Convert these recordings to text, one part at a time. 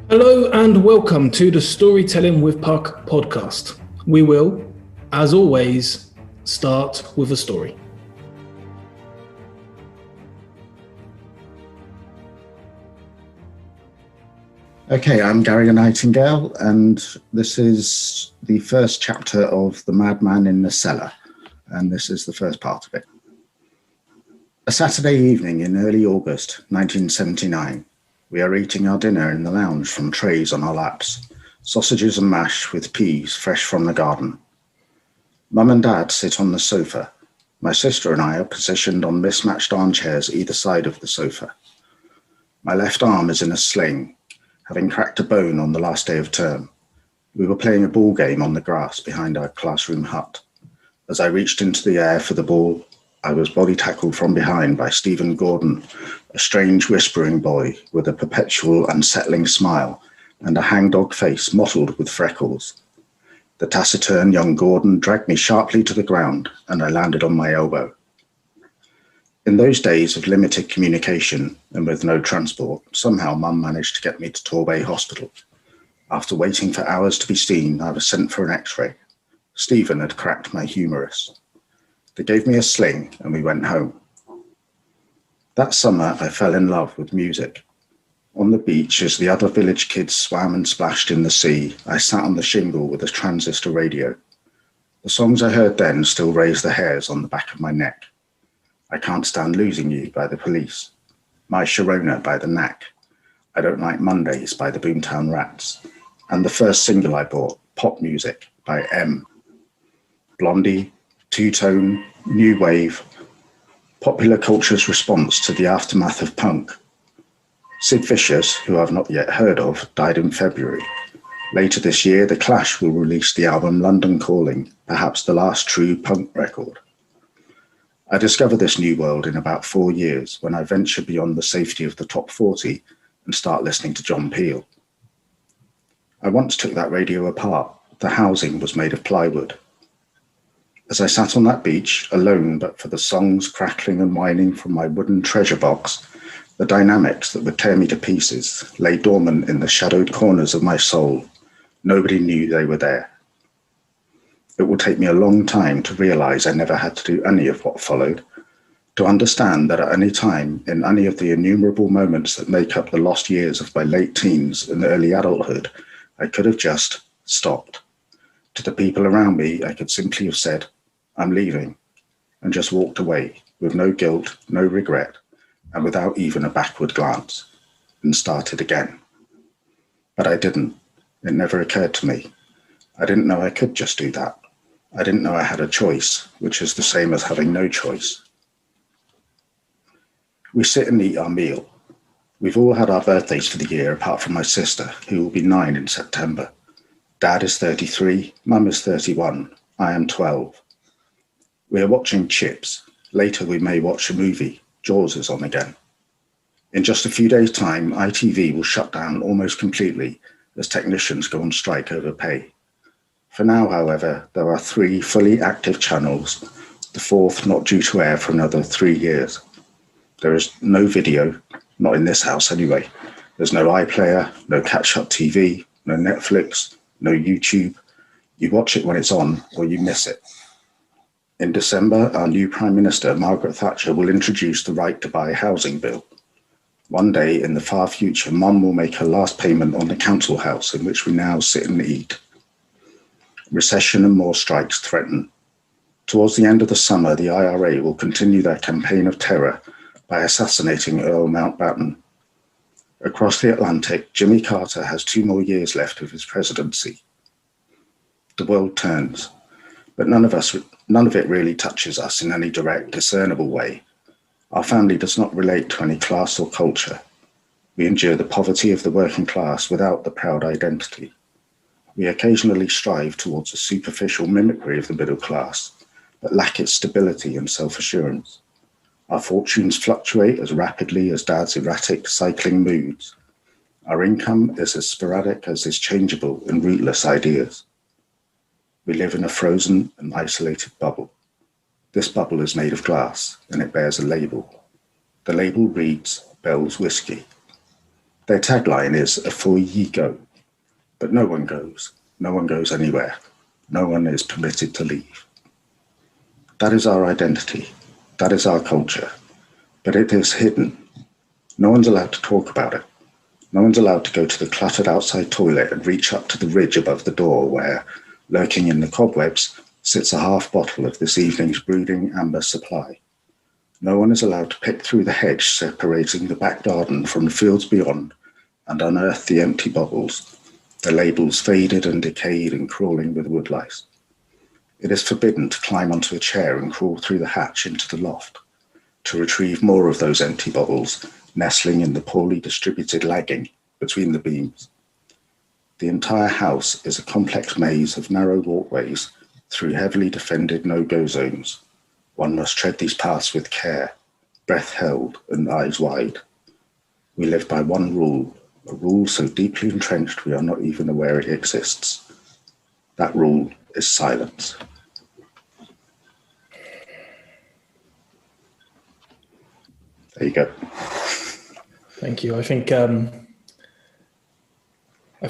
Hello and welcome to the Storytelling with Puck podcast. We will, as always, start with a story. Okay, I'm Gary Nightingale, and this is the first chapter of The Madman in the Cellar, and this is the first part of it. A Saturday evening in early August 1979, we are eating our dinner in the lounge from trays on our laps, sausages and mash with peas fresh from the garden. Mum and Dad sit on the sofa. My sister and I are positioned on mismatched armchairs either side of the sofa. My left arm is in a sling, having cracked a bone on the last day of term. We were playing a ball game on the grass behind our classroom hut. As I reached into the air for the ball, I was body tackled from behind by Stephen Gordon, a strange whispering boy with a perpetual unsettling smile and a hangdog face mottled with freckles. The taciturn young Gordon dragged me sharply to the ground, and I landed on my elbow. In those days of limited communication and with no transport, somehow Mum managed to get me to Torbay Hospital. After waiting for hours to be seen, I was sent for an x-ray. Stephen had cracked my humerus. They gave me a sling and we went home. That summer, I fell in love with music. On the beach, as the other village kids swam and splashed in the sea, I sat on the shingle with a transistor radio. The songs I heard then still raised the hairs on the back of my neck. I Can't Stand Losing You by the Police, My Sharona by the Knack, I Don't Like Mondays by the Boomtown Rats, and the first single I bought, Pop Music by M. Blondie, two-tone, new wave, popular culture's response to the aftermath of punk. Sid Vicious, who I've not yet heard of, died in February. Later this year, The Clash will release the album London Calling, perhaps the last true punk record. I discovered this new world in about 4 years when I ventured beyond the safety of the top 40 and start listening to John Peel. I once took that radio apart. The housing was made of plywood. As I sat on that beach, alone but for the songs crackling and whining from my wooden treasure box, the dynamics that would tear me to pieces lay dormant in the shadowed corners of my soul. Nobody knew they were there. It will take me a long time to realize I never had to do any of what followed, to understand that at any time, in any of the innumerable moments that make up the lost years of my late teens and early adulthood, I could have just stopped. To the people around me, I could simply have said, I'm leaving, and just walked away with no guilt, no regret, and without even a backward glance, and started again. But I didn't. It never occurred to me. I didn't know I could just do that. I didn't know I had a choice, which is the same as having no choice. We sit and eat our meal. We've all had our birthdays for the year, apart from my sister, who will be 9 in September. Dad is 33, Mum is 31, I am 12. We are watching Chips. Later we may watch a movie. Jaws is on again. In just a few days' time, ITV will shut down almost completely as technicians go on strike over pay. For now, however, there are 3 fully active channels, the 4th not due to air for another 3 years. There is no video, not in this house anyway. There's no iPlayer, no catch-up TV, no Netflix, no YouTube. You watch it when it's on, or you miss it. In December, our new Prime Minister, Margaret Thatcher, will introduce the right to buy housing bill. One day in the far future, Mum will make her last payment on the council house in which we now sit and eat. Recession and more strikes threaten. Towards the end of the summer, the IRA will continue their campaign of terror by assassinating Earl Mountbatten. Across the Atlantic, Jimmy Carter has 2 more years left of his presidency. The world turns, but none of it really touches us in any direct, discernible way. Our family does not relate to any class or culture. We endure the poverty of the working class without the proud identity. We occasionally strive towards a superficial mimicry of the middle class, but lack its stability and self-assurance. Our fortunes fluctuate as rapidly as Dad's erratic cycling moods. Our income is as sporadic as his changeable and rootless ideas. We live in a frozen and isolated bubble. This bubble is made of glass, and it bears a label. The label reads Bell's Whiskey. Their tagline is "For ye go," but no one goes. No one goes anywhere. No one is permitted to leave. That is our identity. That is our culture. But it is hidden. No one's allowed to talk about it. No one's allowed to go to the cluttered outside toilet and reach up to the ridge above the door where, lurking in the cobwebs, sits a half bottle of this evening's brooding amber supply. No one is allowed to pick through the hedge separating the back garden from the fields beyond and unearth the empty bottles, the labels faded and decayed and crawling with woodlice. It is forbidden to climb onto a chair and crawl through the hatch into the loft, to retrieve more of those empty bottles nestling in the poorly distributed lagging between the beams. The entire house is a complex maze of narrow walkways through heavily defended no-go zones. One must tread these paths with care, breath held and eyes wide. We live by one rule, a rule so deeply entrenched we are not even aware it exists. That rule is silence. There you go. Thank you. I think I've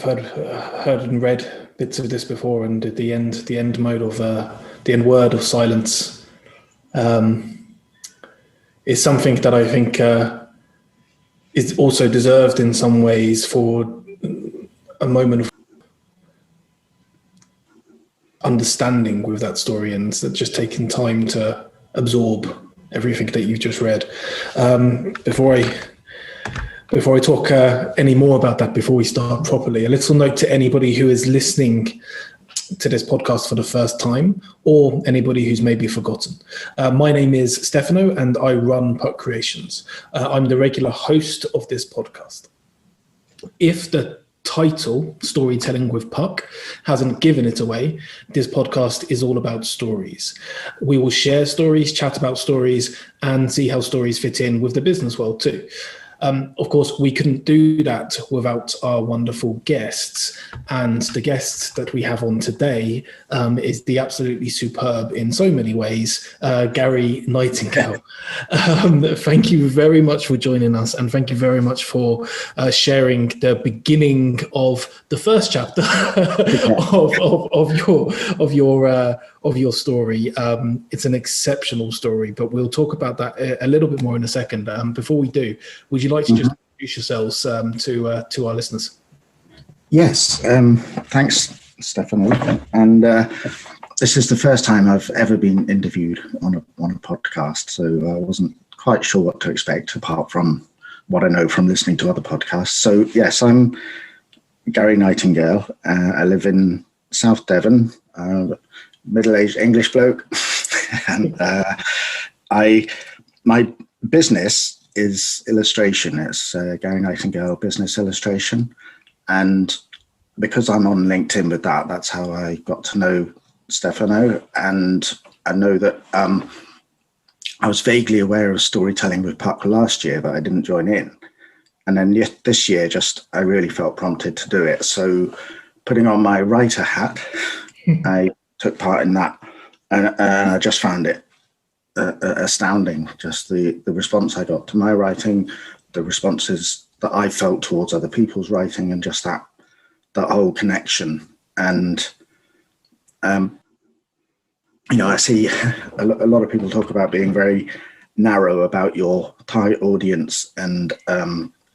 heard and read bits of this before, and the end mode of the end word of silence is something that I think is also deserved in some ways for a moment of understanding with that story, and just taking time to absorb everything that you've just read. Before I talk any more about that, before we start properly, a little note to anybody who is listening to this podcast for the first time, or anybody who's maybe forgotten. My name is Stefano and I run Puck Creations. I'm the regular host of this podcast. If the title, Storytelling with Puck, hasn't given it away, this podcast is all about stories. We will share stories, chat about stories, and see how stories fit in with the business world too. Of course, we couldn't do that without our wonderful guests. And the guest that we have on today is the absolutely superb, in so many ways, Gary Nightingale. Thank you very much for joining us, and thank you very much for sharing the beginning of the first chapter of your story. It's an exceptional story, but we'll talk about that a little bit more in a second. Before we do, would you like to just introduce yourselves to our listeners? Yes, thanks, Stefano. And this is the first time I've ever been interviewed on a podcast, so I wasn't quite sure what to expect apart from what I know from listening to other podcasts. So yes, I'm Gary Nightingale. I live in South Devon, middle-aged English bloke, and my business is illustration. It's Gary Nightingale Business Illustration, and because I'm on LinkedIn with that, that's how I got to know Stefano. And I know that I was vaguely aware of Storytelling with Puck last year, but I didn't join in. And then this year, I really felt prompted to do it. So putting on my writer hat, I took part in that, and I just found it astounding. Just the response I got to my writing, the responses that I felt towards other people's writing, and just that whole connection. And I see a lot of people talk about being very narrow about your target audience and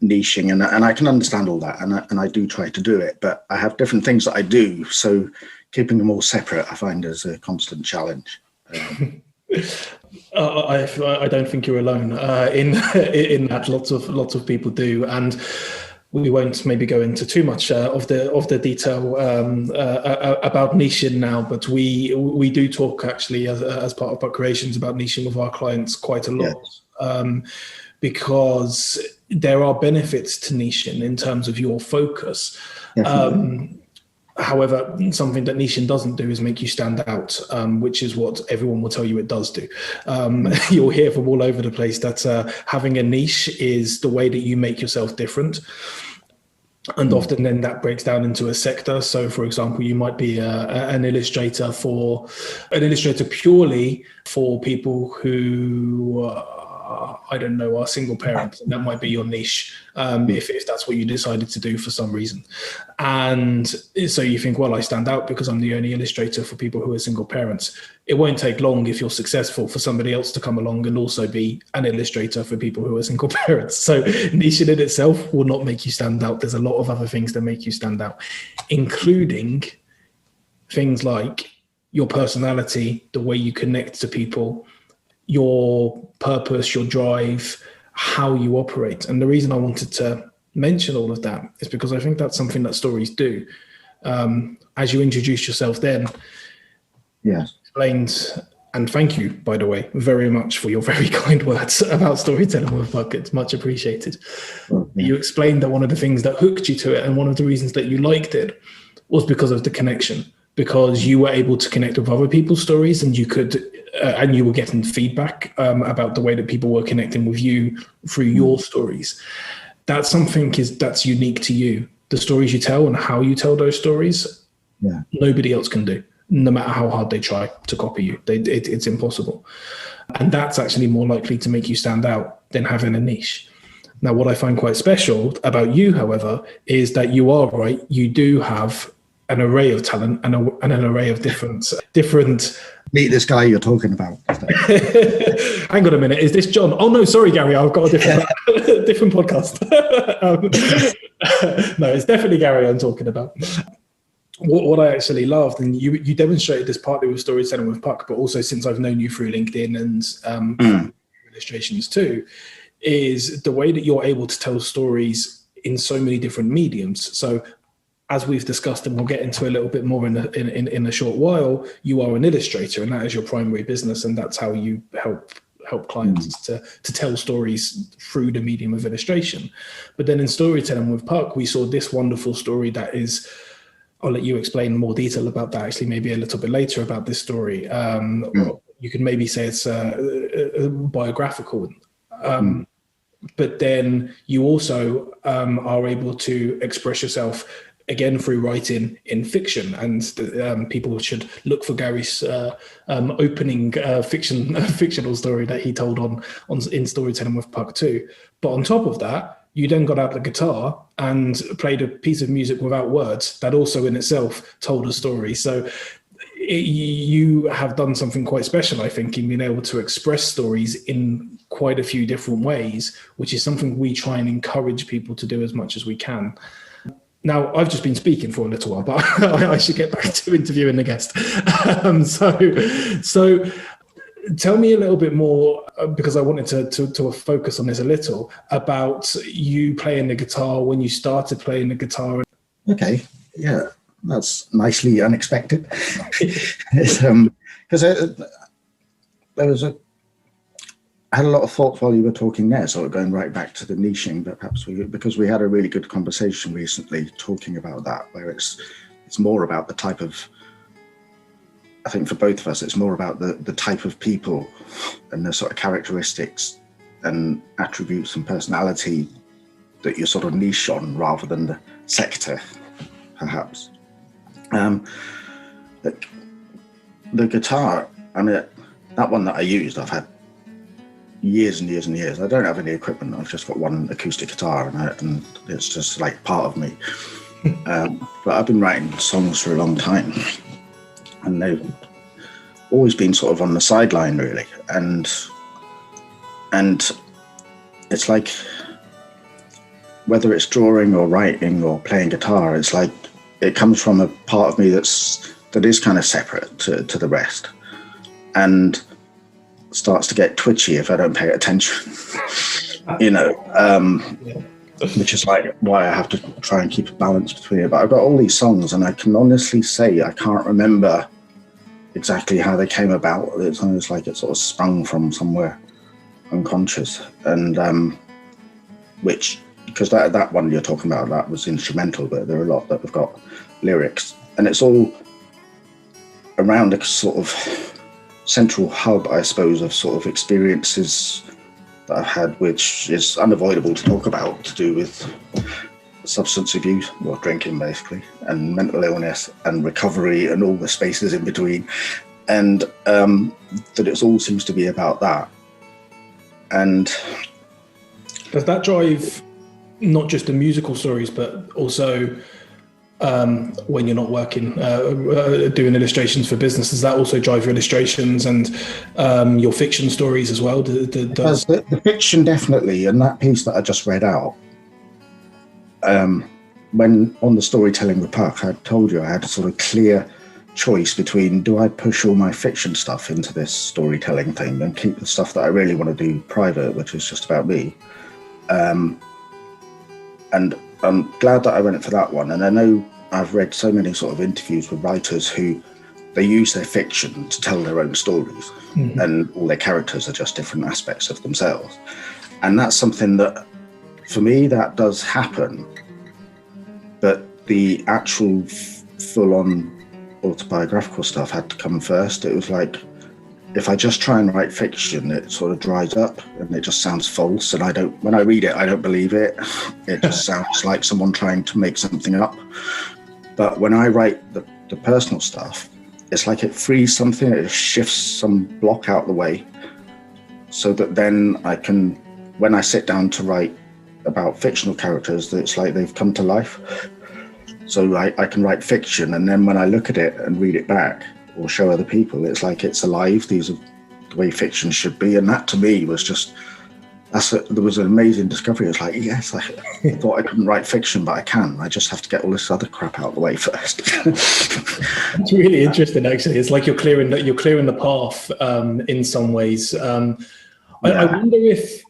niching, and I can understand all that, and I do try to do it, but I have different things that I do, so keeping them all separate I find is a constant challenge. I don't think you're alone in that. Lots of people do, and we won't maybe go into too much of the detail about niching now, but we do talk actually as part of Puck Creations about niching with our clients quite a lot. Yeah. Because there are benefits to niching in terms of your focus. However, something that niching doesn't do is make you stand out, which is what everyone will tell you it does do. You'll hear from all over the place that having a niche is the way that you make yourself different. And often then that breaks down into a sector. So, for example, you might be an illustrator purely for people who I don't know, are single parents, and that might be your niche, if that's what you decided to do for some reason. And so you think, well, I stand out because I'm the only illustrator for people who are single parents. It won't take long, if you're successful, for somebody else to come along and also be an illustrator for people who are single parents. So niche in itself will not make you stand out. There's a lot of other things that make you stand out, including things like your personality, the way you connect to people, your purpose, your drive, how you operate. And the reason I wanted to mention all of that is because I think that's something that stories do. As you introduce yourself then, explained, and thank you, by the way, very much for your very kind words about storytelling with Puck. It's much appreciated. You explained that one of the things that hooked you to it, and one of the reasons that you liked it, was because of the connection, because you were able to connect with other people's stories, and you could, and you were getting feedback about the way that people were connecting with you through your stories. That's something that's unique to you. The stories you tell and how you tell those stories, nobody else can do, no matter how hard they try to copy you. It's impossible. And that's actually more likely to make you stand out than having a niche. Now, what I find quite special about you, however, is that you are right. You do have an array of talent and an array of different. Meet this guy you're talking about. Hang on a minute. Is this John? Oh no, sorry, Gary. I've got a different different podcast. No, it's definitely Gary I'm talking about. What I actually loved, and you demonstrated this partly with storytelling with Puck, but also since I've known you through LinkedIn and illustrations too, is the way that you're able to tell stories in so many different mediums. So, as we've discussed, and we'll get into a little bit more in a short while, you are an illustrator, and that is your primary business, and that's how you help clients to tell stories through the medium of illustration. But then in storytelling with Puck, we saw this wonderful story that is, I'll let you explain more detail about that, actually, maybe a little bit later about this story. You could maybe say it's biographical. But then you also are able to express yourself again through writing in fiction, and people should look for Gary's opening fictional story that he told on in Storytelling with Puck too. But on top of that, you then got out the guitar and played a piece of music without words that also in itself told a story. So you have done something quite special, I think, in being able to express stories in quite a few different ways, which is something we try and encourage people to do as much as we can. Now, I've just been speaking for a little while, but I should get back to interviewing the guest. So tell me a little bit more, because I wanted to focus on this a little, about you playing the guitar, when you started playing the guitar. Okay, yeah, that's nicely unexpected. Because I had a lot of thoughts while you were talking there, sort of going right back to the niching, but perhaps because we had a really good conversation recently talking about that, where it's more about the type of, I think for both of us, it's more about the type of people and the sort of characteristics and attributes and personality that you sort of niche on, rather than the sector, perhaps. The guitar, I mean, that one that I used, I've had years and years and years. I don't have any equipment. I've just got one acoustic guitar, and it's just like part of me. But I've been writing songs for a long time, and they've always been sort of on the sideline, really. And it's like, whether it's drawing or writing or playing guitar, it's like it comes from a part of me that is kind of separate to the rest, and starts to get twitchy if I don't pay attention, which is like why I have to try and keep a balance between it. But I've got all these songs, and I can honestly say I can't remember exactly how they came about. It's almost like it sort of sprung from somewhere unconscious, and which, because that one you're talking about, that was instrumental, but there are a lot that have got lyrics, and it's all around a sort of central hub, I suppose, of sort of experiences that I've had, which is unavoidable to talk about, to do with substance abuse, or drinking basically, and mental illness and recovery and all the spaces in between, and that it all seems to be about that. And does that drive not just the musical stories, but also when you're not working, doing illustrations for business, does that also drive your illustrations and your fiction stories as well? The fiction definitely, and that piece that I just read out, when on the storytelling with Puck, I told you I had a sort of clear choice between, do I push all my fiction stuff into this storytelling thing and keep the stuff that I really want to do private, which is just about me? And I'm glad that I went for that one. And I know I've read so many sort of interviews with writers who they use their fiction to tell their own stories, and all their characters are just different aspects of themselves. And that's something that, for me, that does happen. But the actual full-on autobiographical stuff had to come first. It was like, if I just try and write fiction, it sort of dries up and it just sounds false. And when I read it, I don't believe it. It just sounds like someone trying to make something up. But when I write the personal stuff, it's like it frees something, it shifts some block out the way, so that then I can, when I sit down to write about fictional characters, it's like they've come to life. So I can write fiction, and then when I look at it and read it back or show other people, it's like it's alive. These are the way fiction should be. And that to me was just, there was an amazing discovery. It's like, yes, I thought I couldn't write fiction, but I can. I just have to get all this other crap out of the way first. It's really interesting, actually. It's like you're clearing the path in some ways. I wonder if,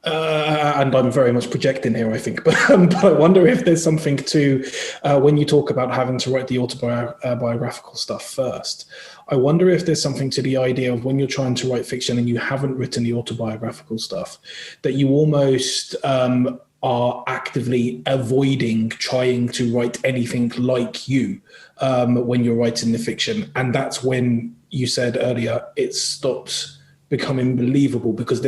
and I'm very much projecting here, I think, but I wonder if there's something to, when you talk about having to write the autobiographical stuff first, I wonder if there's something to the idea of when you're trying to write fiction and you haven't written the autobiographical stuff, that you almost are actively avoiding trying to write anything like you when you're writing the fiction. And that's when you said earlier, it stopped becoming believable, because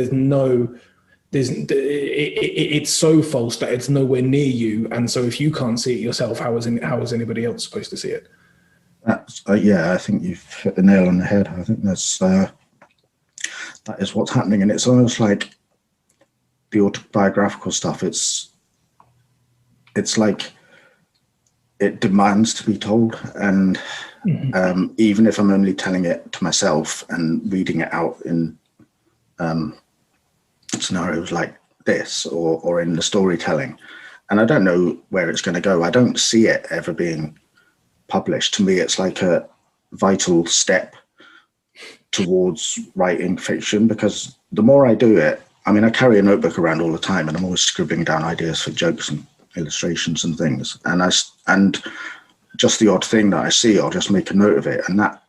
it's so false that it's nowhere near you, and so if you can't see it yourself, how is anybody else supposed to see it? That's I think you've hit the nail on the head. I think that is what's happening, and it's almost like the autobiographical stuff. It's like it demands to be told, and even if I'm only telling it to myself and reading it out in scenarios like this or in the storytelling, and I don't know where it's going to go. I don't see it ever being published. To me, it's like a vital step towards writing fiction, because the more I do it, I mean, I carry a notebook around all the time, and I'm always scribbling down ideas for jokes and illustrations and things, and just the odd thing that I see, I'll just make a note of it, and that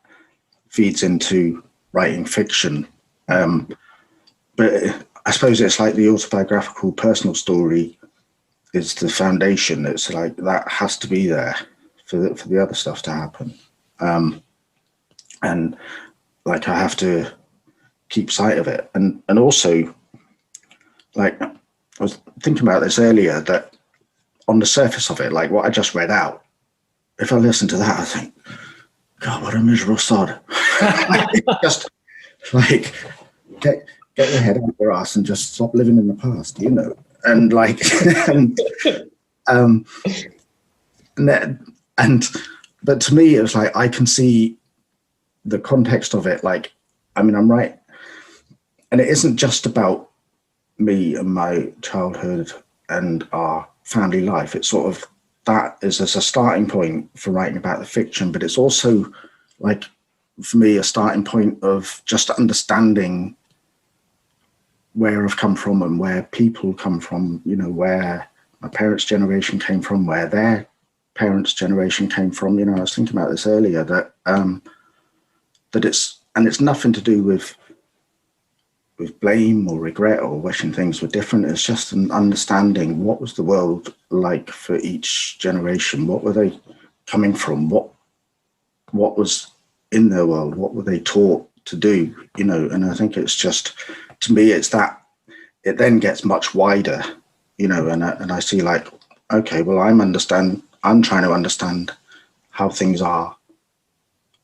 feeds into writing fiction. But I suppose it's like the autobiographical personal story is the foundation. It's like that has to be there for the other stuff to happen. And like I have to keep sight of it. And also, like I was thinking about this earlier, that on the surface of it, like what I just read out, if I listen to that, I think, God, what a miserable sod. Just like get your head out your ass and just stop living in the past, you know. And like, but to me, it was like, I can see the context of it. Like, I mean, I'm right. And it isn't just about me and my childhood and our family life. It's sort of, that is as a starting point for writing about the fiction, but it's also like, for me, a starting point of just understanding where I've come from and where people come from, you know, where my parents' generation came from, where their parents' generation came from. You know, I was thinking about this earlier, that it's nothing to do with blame or regret or wishing things were different. It's just an understanding, what was the world like for each generation? What were they coming from? What was in their world? What were they taught to do? You know, and I think it's just, to me, it's that it then gets much wider, you know, and I see like, okay, well, I'm trying to understand how things are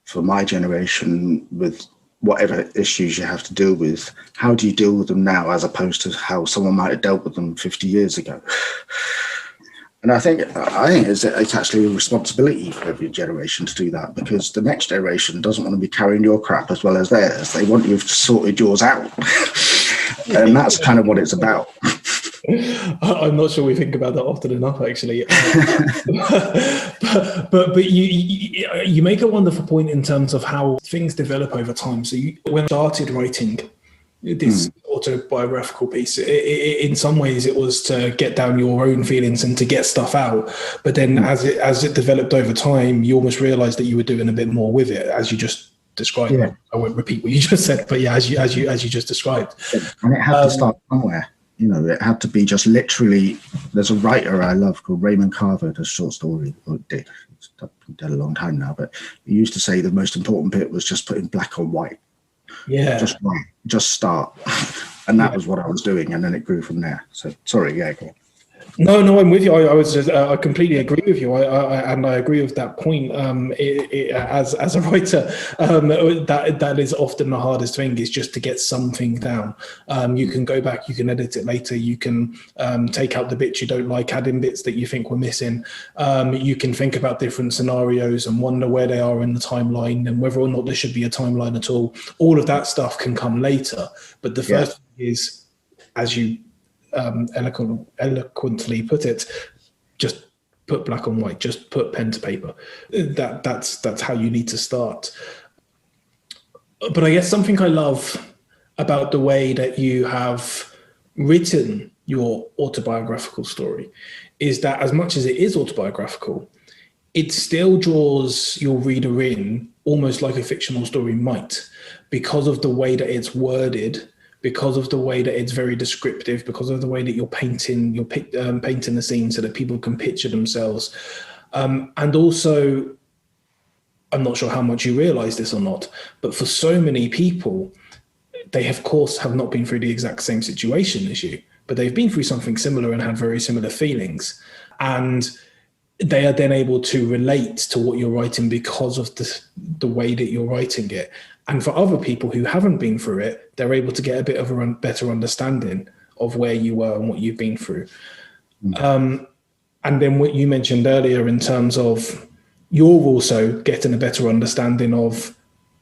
for my generation with whatever issues you have to deal with, how do you deal with them now as opposed to how someone might have dealt with them 50 years ago? And I think it's actually a responsibility for every generation to do that, because the next generation doesn't want to be carrying your crap as well as theirs. They want you to have sorted yours out. And that's kind of what it's about. I'm not sure we think about that often enough, actually. But you make a wonderful point in terms of how things develop over time. So when I started writing this autobiographical piece, in some ways it was to get down your own feelings and to get stuff out. But then as it developed over time, you almost realized that you were doing a bit more with it, as you just described. Yeah. I won't repeat what you just said, but yeah, as you just described. And it had to start somewhere. You know, it had to be just literally. There's a writer I love called Raymond Carver, does short story, or did. He's dead a long time now, but he used to say the most important bit was just putting black on white. Yeah. Just start. And that was what I was doing, and then it grew from there. So sorry, yeah, go on. No, I'm with you. I completely agree with you. I agree with that point. As a writer, that is often the hardest thing, is just to get something down. You can go back, you can edit it later, you can take out the bits you don't like, add in bits that you think were missing. You can think about different scenarios and wonder where they are in the timeline and whether or not there should be a timeline at all. All of that stuff can come later. But the first thing is, as you eloquently put it, just put black on white, just put pen to paper. That's how you need to start. But I guess something I love about the way that you have written your autobiographical story is that, as much as it is autobiographical, it still draws your reader in almost like a fictional story might, because of the way that it's worded, because of the way that it's very descriptive, because of the way that you're painting the scene so that people can picture themselves. And also, I'm not sure how much you realize this or not, but for so many people, they of course have not been through the exact same situation as you, but they've been through something similar and had very similar feelings. And they are then able to relate to what you're writing because of the way that you're writing it. And for other people who haven't been through it, they're able to get a bit of a better understanding of where you were and what you've been through. And then what you mentioned earlier in terms of you're also getting a better understanding of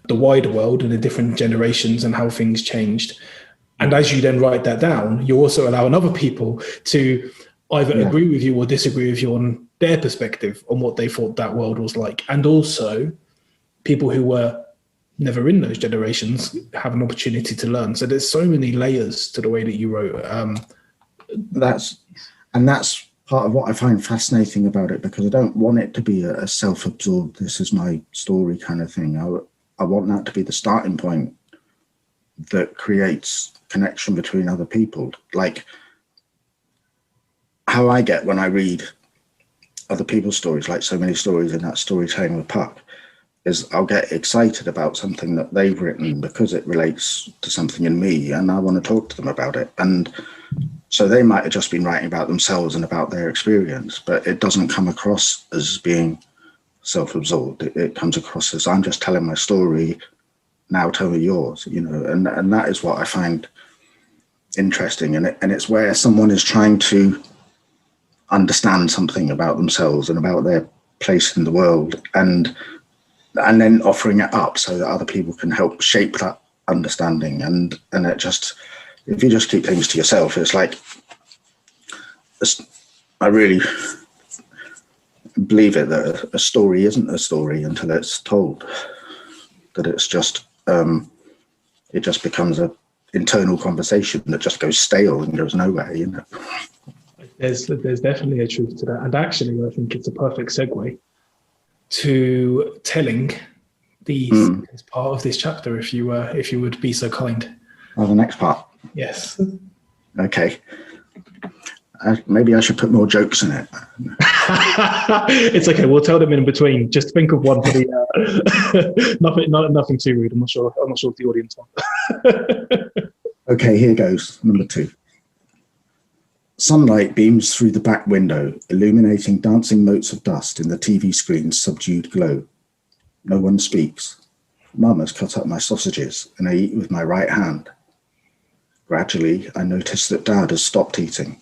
the wider world and the different generations and how things changed. And as you then write that down, you're also allowing other people to either agree with you or disagree with you on their perspective on what they thought that world was like. And also people who were never in those generations have an opportunity to learn. So there's so many layers to the way that you wrote. That's part of what I find fascinating about it, because I don't want it to be a self-absorbed, this is my story kind of thing. I want that to be the starting point that creates connection between other people. Like how I get when I read other people's stories, like so many stories in that Storytelling with Puck, is I'll get excited about something that they've written because it relates to something in me and I want to talk to them about it. And so they might have just been writing about themselves and about their experience, but it doesn't come across as being self-absorbed. It comes across as, I'm just telling my story, now tell me yours, you know, and that is what I find interesting. And it's where someone is trying to understand something about themselves and about their place in the world, and then offering it up so that other people can help shape that understanding. And it just, if you just keep things to yourself, it's like, I really believe it, that a story isn't a story until it's told, that it's just, it just becomes a internal conversation that just goes stale and goes nowhere, you know. There's definitely a truth to that. And actually, I think it's a perfect segue to telling the second part of this chapter, if you would be so kind. Oh, the next part. Yes. Okay. Maybe I should put more jokes in it. It's okay. We'll tell them in between. Just think of one for the nothing too rude. I'm not sure if the audience wants. Okay, here goes. Number 2. Sunlight beams through the back window, illuminating dancing motes of dust in the TV screen's subdued glow. No one speaks. Mum has cut up my sausages and I eat with my right hand. Gradually, I notice that Dad has stopped eating.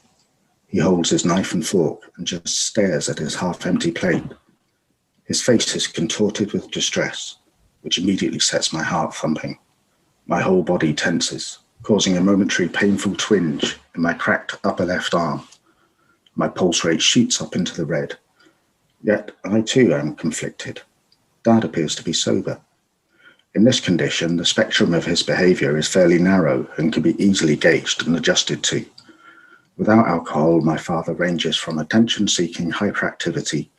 He holds his knife and fork and just stares at his half-empty plate. His face is contorted with distress, which immediately sets my heart thumping. My whole body tenses, causing a momentary painful twinge in my cracked upper left arm. My pulse rate shoots up into the red. Yet I too am conflicted. Dad appears to be sober. In this condition, the spectrum of his behaviour is fairly narrow and can be easily gauged and adjusted to. Without alcohol, my father ranges from attention-seeking hyperactivity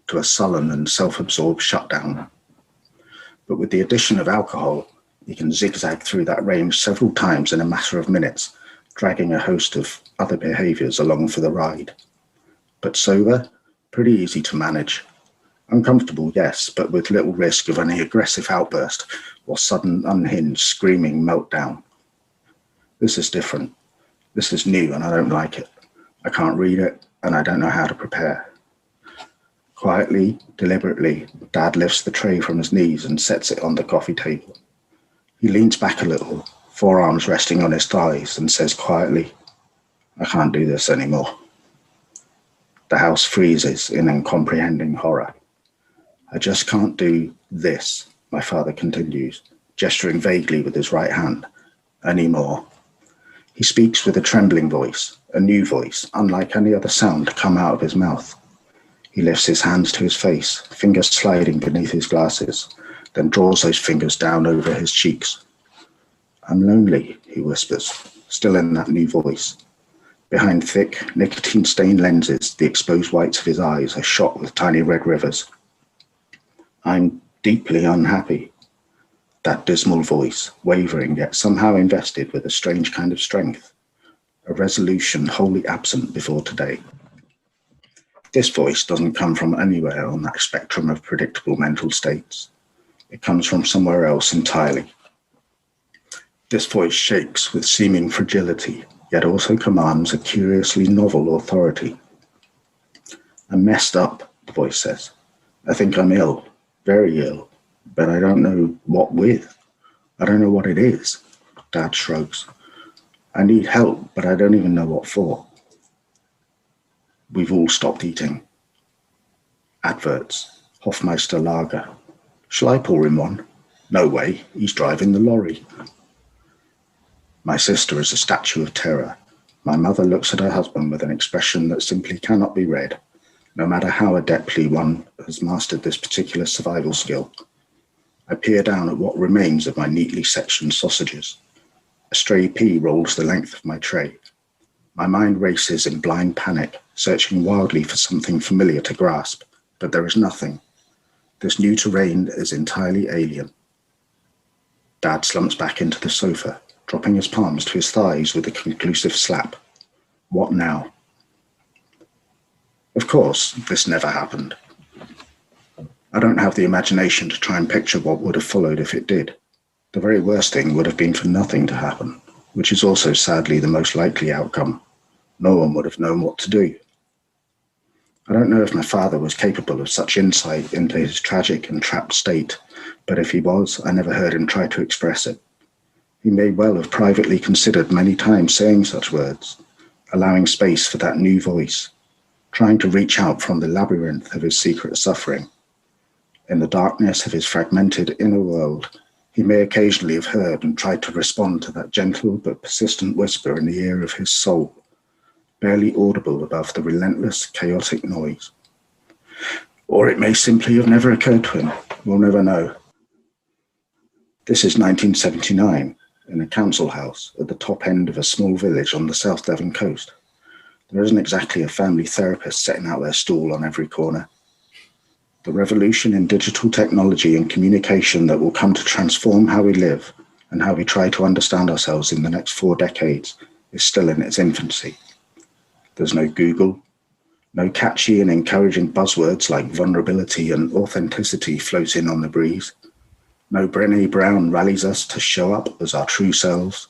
to a sullen and self-absorbed shutdown. But with the addition of alcohol, he can zigzag through that range several times in a matter of minutes, dragging a host of other behaviours along for the ride. But sober, pretty easy to manage. Uncomfortable, yes, but with little risk of any aggressive outburst or sudden unhinged screaming meltdown. This is different. This is new and I don't like it. I can't read it and I don't know how to prepare. Quietly, deliberately, Dad lifts the tray from his knees and sets it on the coffee table. He leans back a little, forearms resting on his thighs, and says quietly, "I can't do this anymore." The house freezes in uncomprehending horror. "I just can't do this," my father continues, gesturing vaguely with his right hand, "anymore." He speaks with a trembling voice, a new voice, unlike any other sound to come out of his mouth. He lifts his hands to his face, fingers sliding beneath his glasses, then draws those fingers down over his cheeks. "I'm lonely," he whispers, still in that new voice. Behind thick, nicotine-stained lenses, the exposed whites of his eyes are shot with tiny red rivers. "I'm deeply unhappy." That dismal voice, wavering yet somehow invested with a strange kind of strength, a resolution wholly absent before today. This voice doesn't come from anywhere on that spectrum of predictable mental states. It comes from somewhere else entirely. This voice shakes with seeming fragility, yet also commands a curiously novel authority. "I'm messed up," the voice says. "I think I'm ill, very ill, but I don't know what with. I don't know what it is." Dad shrugs. "I need help, but I don't even know what for." We've all stopped eating. Adverts. Hofmeister Lager. Shall I pour him one? No way, he's driving the lorry. My sister is a statue of terror. My mother looks at her husband with an expression that simply cannot be read, no matter how adeptly one has mastered this particular survival skill. I peer down at what remains of my neatly sectioned sausages. A stray pea rolls the length of my tray. My mind races in blind panic, searching wildly for something familiar to grasp, but there is nothing. This new terrain is entirely alien. Dad slumps back into the sofa, dropping his palms to his thighs with a conclusive slap. What now? Of course, this never happened. I don't have the imagination to try and picture what would have followed if it did. The very worst thing would have been for nothing to happen, which is also sadly the most likely outcome. No one would have known what to do. I don't know if my father was capable of such insight into his tragic and trapped state, but if he was, I never heard him try to express it. He may well have privately considered many times saying such words, allowing space for that new voice, trying to reach out from the labyrinth of his secret suffering. In the darkness of his fragmented inner world, he may occasionally have heard and tried to respond to that gentle but persistent whisper in the ear of his soul, barely audible above the relentless, chaotic noise. Or it may simply have never occurred to him. We'll never know. This is 1979, in a council house at the top end of a small village on the South Devon coast. There isn't exactly a family therapist setting out their stall on every corner. The revolution in digital technology and communication that will come to transform how we live and how we try to understand ourselves in the next 4 decades is still in its infancy. There's no Google, no catchy and encouraging buzzwords like vulnerability and authenticity floating on the breeze. No Brené Brown rallies us to show up as our true selves.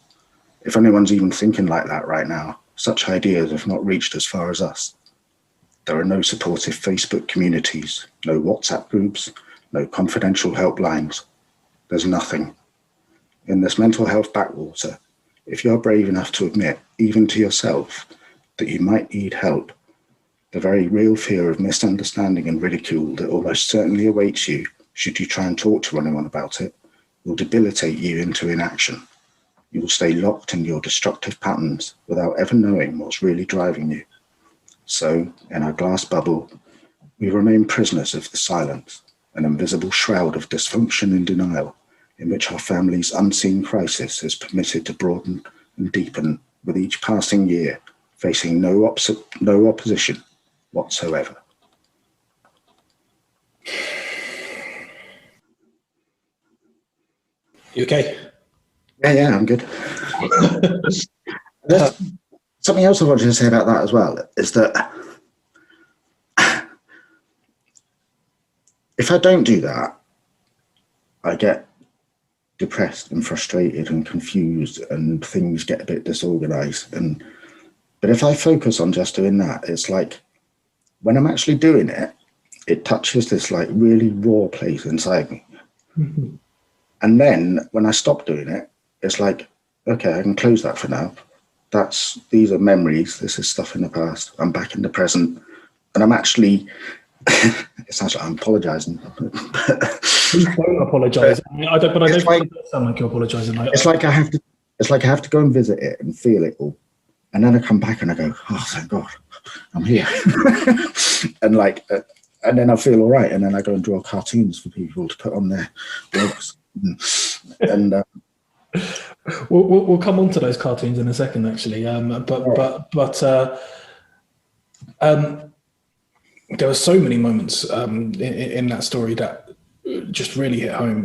If anyone's even thinking like that right now, such ideas have not reached as far as us. There are no supportive Facebook communities, no WhatsApp groups, no confidential helplines. there's nothing. In this mental health backwater, if you're brave enough to admit, even to yourself, that you might need help, the very real fear of misunderstanding and ridicule that almost certainly awaits you should you try and talk to anyone about it will debilitate you into inaction. You will stay locked in your destructive patterns without ever knowing what's really driving you. So, in our glass bubble, we remain prisoners of the silence, an invisible shroud of dysfunction and denial, in which our family's unseen crisis is permitted to broaden and deepen with each passing year, facing no opposition whatsoever. You okay? Yeah, I'm good. Something else I wanted to say about that as well is that if I don't do that, I get depressed and frustrated and confused and things get a bit disorganized. But if I focus on just doing that, it's like when I'm actually doing it, it touches this like really raw place inside me. Mm-hmm. And then when I stop doing it, it's like, okay, I can close that for now. These are memories. This is stuff in the past. I'm back in the present. And I'm actually, it sounds like I'm apologizing. Please don't apologize. I don't sound like you're apologizing. It's like I have to go and visit it and feel it all. And then I come back and I go, oh, thank God, I'm here. and then I feel all right. And then I go and draw cartoons for people to put on their blogs. And we'll come on to those cartoons in a second, actually. There were so many moments in that story that just really hit home.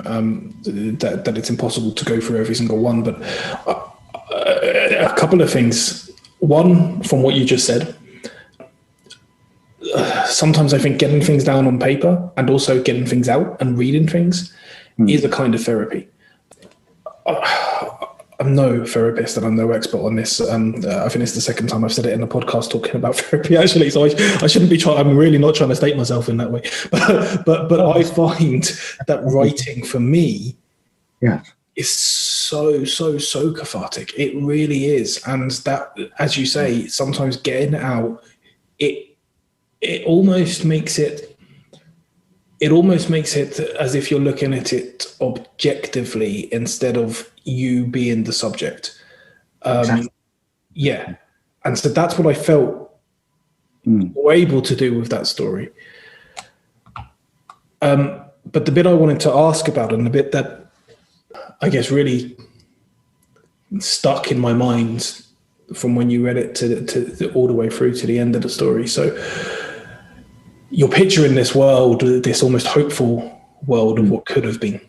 That it's impossible to go through every single one, but a couple of things. One, from what you just said. Sometimes I think getting things down on paper and also getting things out and reading things is a kind of therapy. I'm no therapist and I'm no expert on this. I think it's the second time I've said it in a podcast talking about therapy, actually. So I shouldn't be trying. I'm really not trying to state myself in that way. But I find that writing for me is so cathartic. It really is. And that, as you say, sometimes getting it out, it almost makes it as if you're looking at it objectively instead of you being the subject. Exactly. Yeah. And so that's what I felt were able to do with that story. But the bit I wanted to ask about, and the bit that I guess really stuck in my mind from when you read it to all the way through to the end of the story. So you're picturing this world, this almost hopeful world of what could have been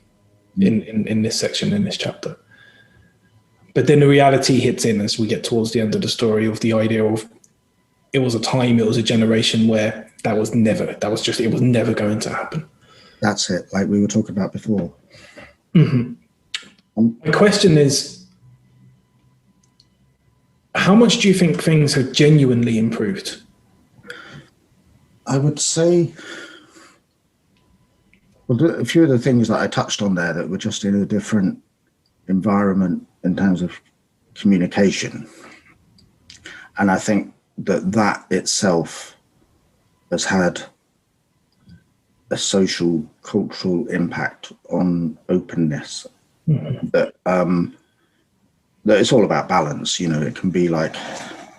in this section, in this chapter. But then the reality hits in as we get towards the end of the story of the idea of it was a time, it was a generation where it was never going to happen. That's it, like we were talking about before. Mm-hmm. The question is, how much do you think things have genuinely improved? I would say, well, a few of the things that I touched on there that were just in a different environment in terms of communication. And I think that itself has had a social, cultural impact on openness. Mm-hmm. That it's all about balance. You know, it can be like,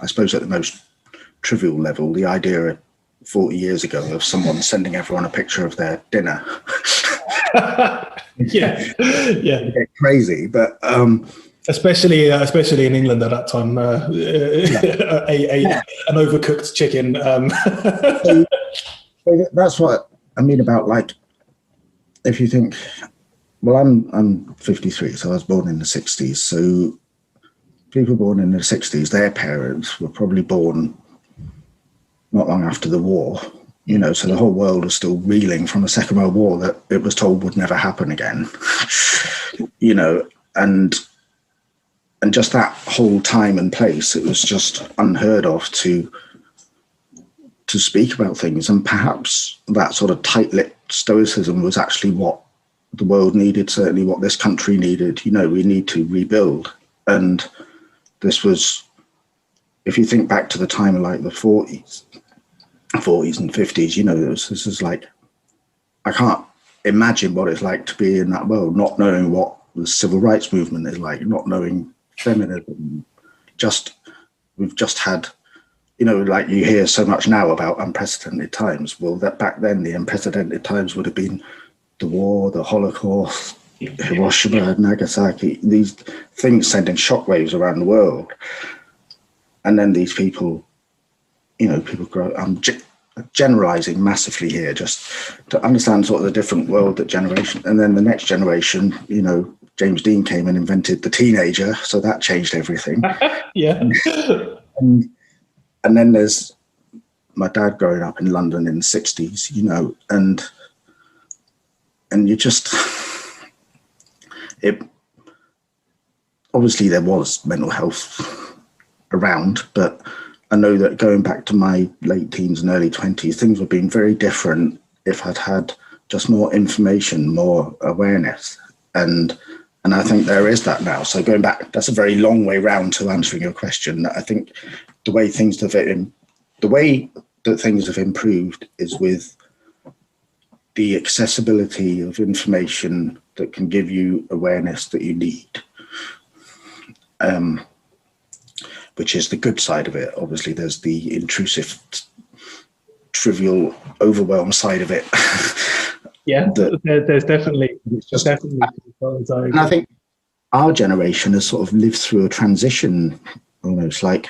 I suppose at the most trivial level, the idea 40 years ago of someone sending everyone a picture of their dinner. yeah. It's a bit crazy, but especially in England at that time, an overcooked chicken. So that's what I mean about, like, if you think, well, I'm 53, so I was born in the 60s. So people born in the 60s, their parents were probably born not long after the war, you know, so the whole world was still reeling from the Second World War that it was told would never happen again, you know, and just that whole time and place, it was just unheard of to speak about things. And perhaps that sort of tight-lipped stoicism was actually what the world needed, certainly what this country needed. We need to rebuild. And this was, if you think back to the time of like the 40s and 50s, this is like, I can't imagine what it's like to be in that world, not knowing what the civil rights movement is like, not knowing feminism. We've just had, like you hear so much now about unprecedented times. Well, that back then the unprecedented times would have been the war, the Holocaust, Hiroshima, Nagasaki, these things sending shockwaves around the world. And then these people, people grow. I'm generalizing massively here, just to understand sort of the different world that generation. And then the next generation, James Dean came and invented the teenager, so that changed everything. Yeah. And then there's my dad growing up in London in the 60s, and you just, obviously there was mental health around, but I know that going back to my late teens and early 20s, things would have been very different if I'd had just more information, more awareness. And I think there is that now. So going back, that's a very long way round to answering your question. I think the way that things have improved is with the accessibility of information that can give you awareness that you need, which is the good side of it. Obviously, there's the intrusive, trivial, overwhelm side of it. Yeah, there's definitely. And I think our generation has sort of lived through a transition, almost like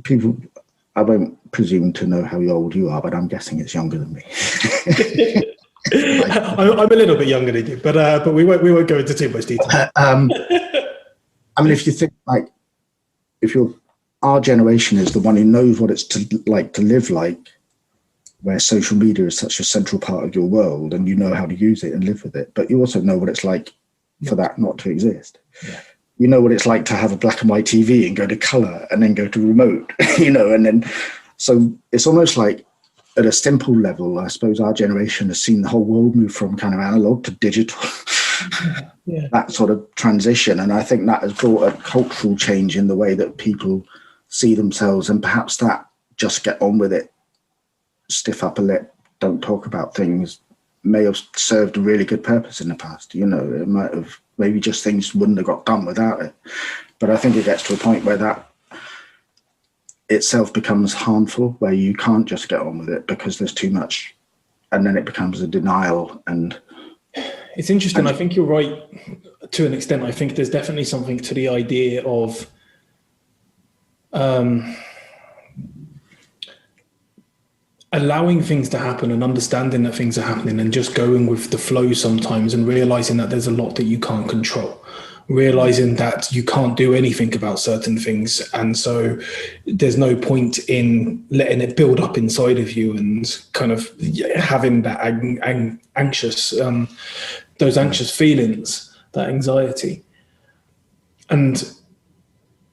people. I won't presume to know how old you are, but I'm guessing it's younger than me. I'm a little bit younger than you, but we won't go into too much detail. I mean, if you think like, our generation is the one who knows what it's to live like, where social media is such a central part of your world, and you know how to use it and live with it, but you also know what it's like for that not to exist. Yeah. You know what it's like to have a black and white TV and go to color and then go to remote, and then, so it's almost like at a simple level, I suppose our generation has seen the whole world move from kind of analog to digital, that sort of transition. And I think that has brought a cultural change in the way that people see themselves, and perhaps that just get on with it, stiff upper lip, don't talk about things, may have served a really good purpose in the past. It might have, maybe just things wouldn't have got done without it. But I think it gets to a point where that itself becomes harmful, where you can't just get on with it because there's too much, and then it becomes a denial. And it's interesting. I think you're right to an extent. I think there's definitely something to the idea of allowing things to happen and understanding that things are happening and just going with the flow sometimes, and realizing that there's a lot that you can't control, realizing that you can't do anything about certain things. And so there's no point in letting it build up inside of you and kind of having that anxious, those anxious feelings, that anxiety. And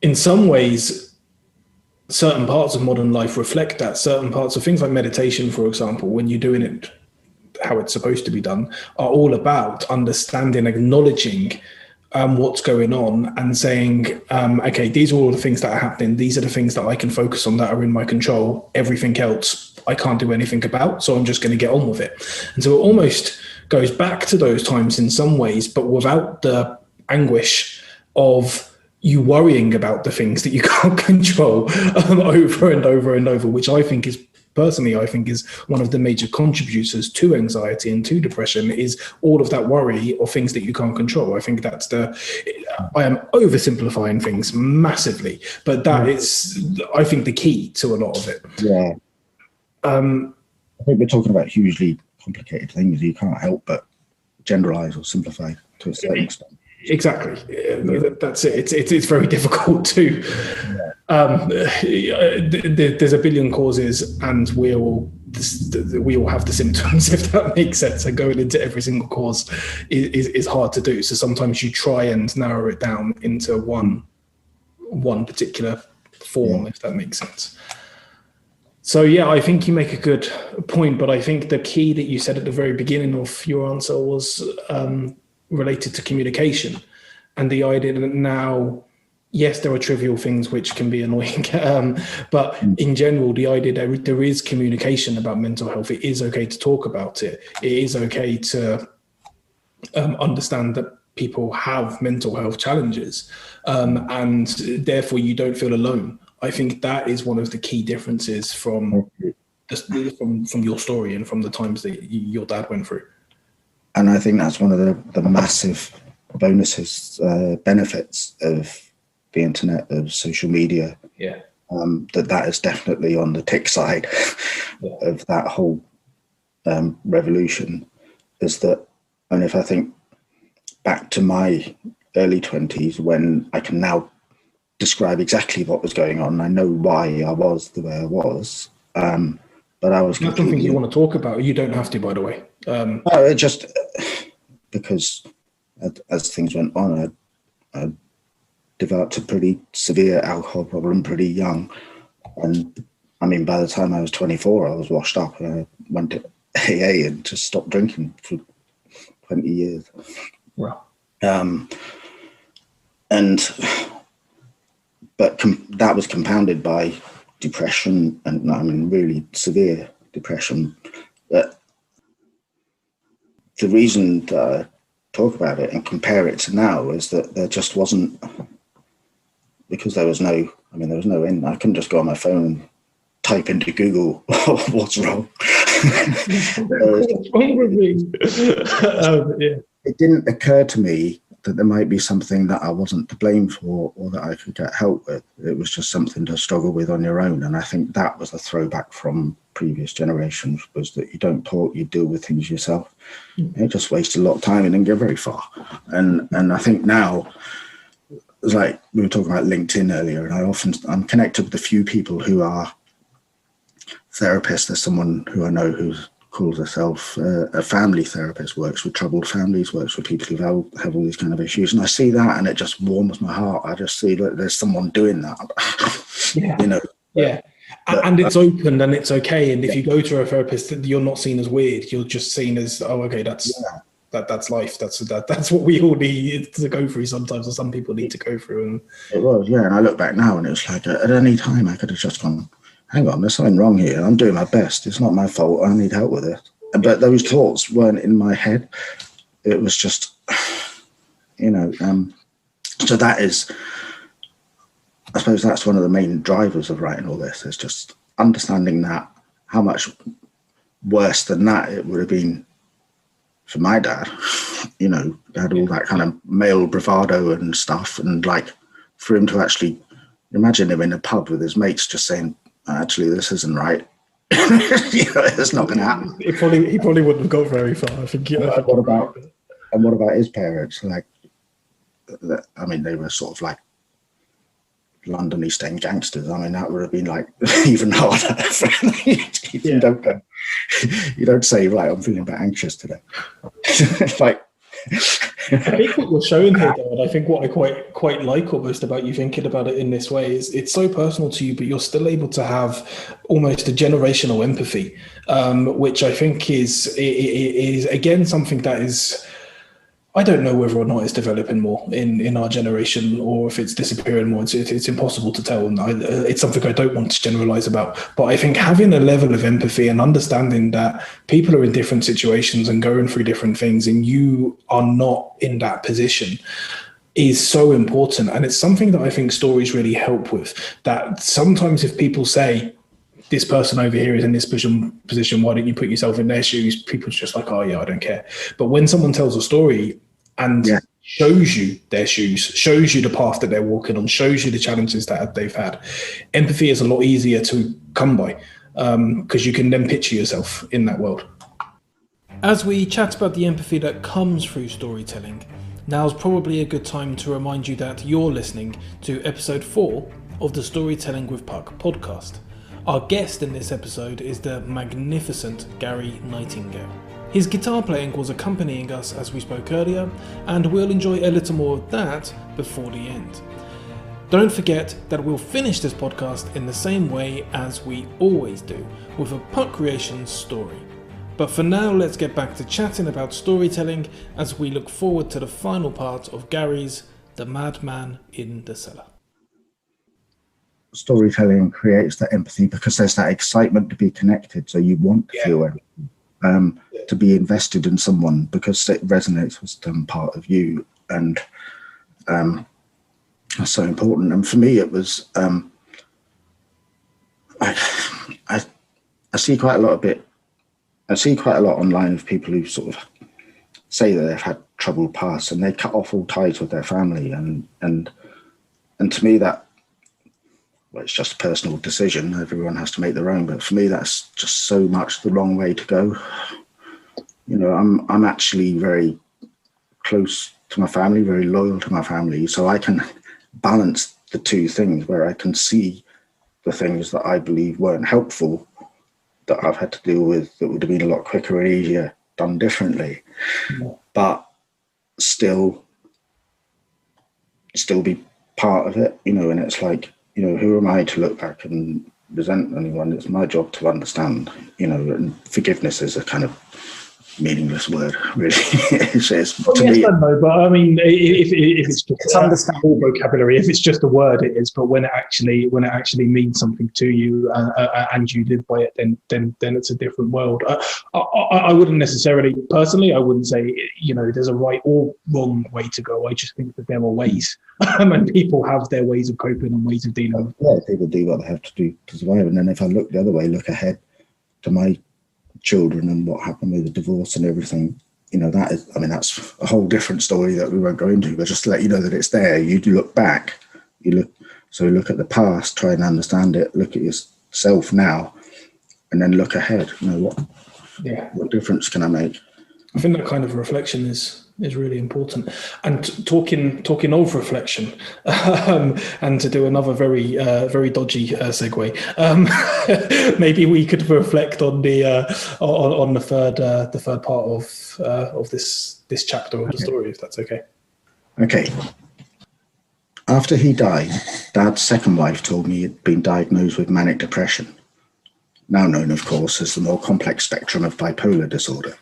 in some ways, certain parts of modern life reflect that. Certain parts of things like meditation, for example, when you're doing it how it's supposed to be done, are all about understanding, acknowledging what's going on, and saying, okay, these are all the things that are happening. These are the things that I can focus on that are in my control. Everything else I can't do anything about, so I'm just going to get on with it. And so it almost goes back to those times in some ways, but without the anguish of you worrying about the things that you can't control over and over and over, which I think is one of the major contributors to anxiety and to depression, is all of that worry or things that you can't control. I think I am oversimplifying things massively, but that is, I think, the key to a lot of it. Yeah. I think we're talking about hugely complicated things. You can't help but generalize or simplify to a certain extent. Exactly. That's it. It's very difficult to. There's a billion causes, and we all have the symptoms, if that makes sense. And going into every single cause is hard to do. So sometimes you try and narrow it down into one particular form, if that makes sense. So yeah, I think you make a good point, but I think the key that you said at the very beginning of your answer was related to communication and the idea that now, yes, there are trivial things which can be annoying, but in general, the idea that there is communication about mental health. It is okay to talk about it. It is okay to understand that people have mental health challenges, and therefore you don't feel alone. I think that is one of the key differences from your story and from the times that your dad went through. And I think that's one of the massive bonuses, benefits of the internet, of social media. Yeah. That is definitely on the tick side of that whole revolution, is that, and if I think back to my early 20s, when I can now describe exactly what was going on, I know why I was the way I was, but I was That's something you want to talk about. You don't have to, by the way. It just because as things went on, I developed a pretty severe alcohol problem pretty young, and I mean, by the time I was 24, I was washed up, and I went to AA and just stopped drinking for 20 years. Wow. But that was compounded by depression, and I mean, really severe depression. But the reason that I talk about it and compare it to now is that there just wasn't, because there was no end. I couldn't just go on my phone and type into Google, what's wrong? What's wrong with me? It didn't occur to me that there might be something that I wasn't to blame for or that I could get help with. It was just something to struggle with on your own. And I think that was a throwback from previous generations, was that you don't talk, you deal with things yourself. You just waste a lot of time and didn't get very far. And I think now, it's like we were talking about LinkedIn earlier, and I'm connected with a few people who are therapists. There's someone who I know who calls herself a family therapist, works with troubled families, works with people who have all these kind of issues. And I see that and it just warms my heart. I just see that there's someone doing that, you know. Yeah. And it's open and it's okay. And if you go to a therapist, you're not seen as weird. You're just seen as, oh, okay, that's life. That's what we all need to go through sometimes, or some people need to go through. And it was, yeah. And I look back now and it was like, at any time I could have just gone, hang on, there's something wrong here. I'm doing my best. It's not my fault. I need help with it. But those thoughts weren't in my head. It was just, you know, so that is, I suppose that's one of the main drivers of writing all this, is just understanding that how much worse than that it would have been for my dad. You know, had all that kind of male bravado and stuff. And like, for him to actually imagine him in a pub with his mates just saying, actually, this isn't right. You know, it's not going to happen. He probably wouldn't have got very far. I think. What about his parents? Like, I mean, they were sort of like London East End gangsters. I mean, that would have been like even harder. You don't say, right, I'm feeling a bit anxious today. Like, I think what you're showing here, though, and I think what I quite like almost about you thinking about it in this way, is it's so personal to you, but you're still able to have almost a generational empathy, which I think is again something that is, I don't know whether or not it's developing more in our generation or if it's disappearing more. It's impossible to tell. And it's something I don't want to generalize about. But I think having a level of empathy and understanding that people are in different situations and going through different things, and you are not in that position, is so important. And it's something that I think stories really help with. That sometimes if people say, this person over here is in this position, why don't you put yourself in their shoes? People's just like, oh yeah, I don't care. But when someone tells a story and shows you their shoes, shows you the path that they're walking on, shows you the challenges that they've had, empathy is a lot easier to come by, because you can then picture yourself in that world. As we chat about the empathy that comes through storytelling, now's probably a good time to remind you that you're listening to episode 4 of the Storytelling with Puck podcast. Our guest in this episode is the magnificent Gary Nightingale. His guitar playing was accompanying us as we spoke earlier, and we'll enjoy a little more of that before the end. Don't forget that we'll finish this podcast in the same way as we always do, with a Puck Creations story. But for now, let's get back to chatting about storytelling as we look forward to the final part of Gary's The Madman in the Cellar. Storytelling creates that empathy because there's that excitement to be connected, so you want to feel it, to be invested in someone because it resonates with some part of you, and that's so important. And for me, it was I see quite a lot of it. I see quite a lot online of people who sort of say that they've had troubled past and they cut off all ties with their family, and to me that, well, it's just a personal decision. Everyone has to make their own, but for me that's just so much the wrong way to go. You know, I'm actually very close to my family, very loyal to my family, so I can balance the two things where I can see the things that I believe weren't helpful that I've had to deal with that would have been a lot quicker and easier done differently, but still be part of it, you know. And it's like, you know, who am I to look back and resent anyone? It's my job to understand, you know, and forgiveness is a kind of meaningless word, really. To me, no, but I mean, if it's just understandable vocabulary, if it's just a word, it is. But when it actually means something to you and you live by it, then it's a different world. I wouldn't necessarily, personally, I wouldn't say, you know, there's a right or wrong way to go. I just think that there are ways, and people have their ways of coping and ways of dealing with it. Yeah, people do what they have to do to survive. And then if I look the other way, look ahead to my children and what happened with the divorce and everything, you know, that is, I mean, that's a whole different story that we won't go into, but just to let you know that it's there. You do look back, look at the past, try and understand it, look at yourself now, and then look ahead. You know, what difference can I make? I think that kind of reflection is really important. And talking of reflection, and to do another very dodgy segue, maybe we could reflect on the third part of this chapter of the story, if that's okay. Okay. After he died, Dad's second wife told me he'd been diagnosed with manic depression, now known, of course, as the more complex spectrum of bipolar disorder.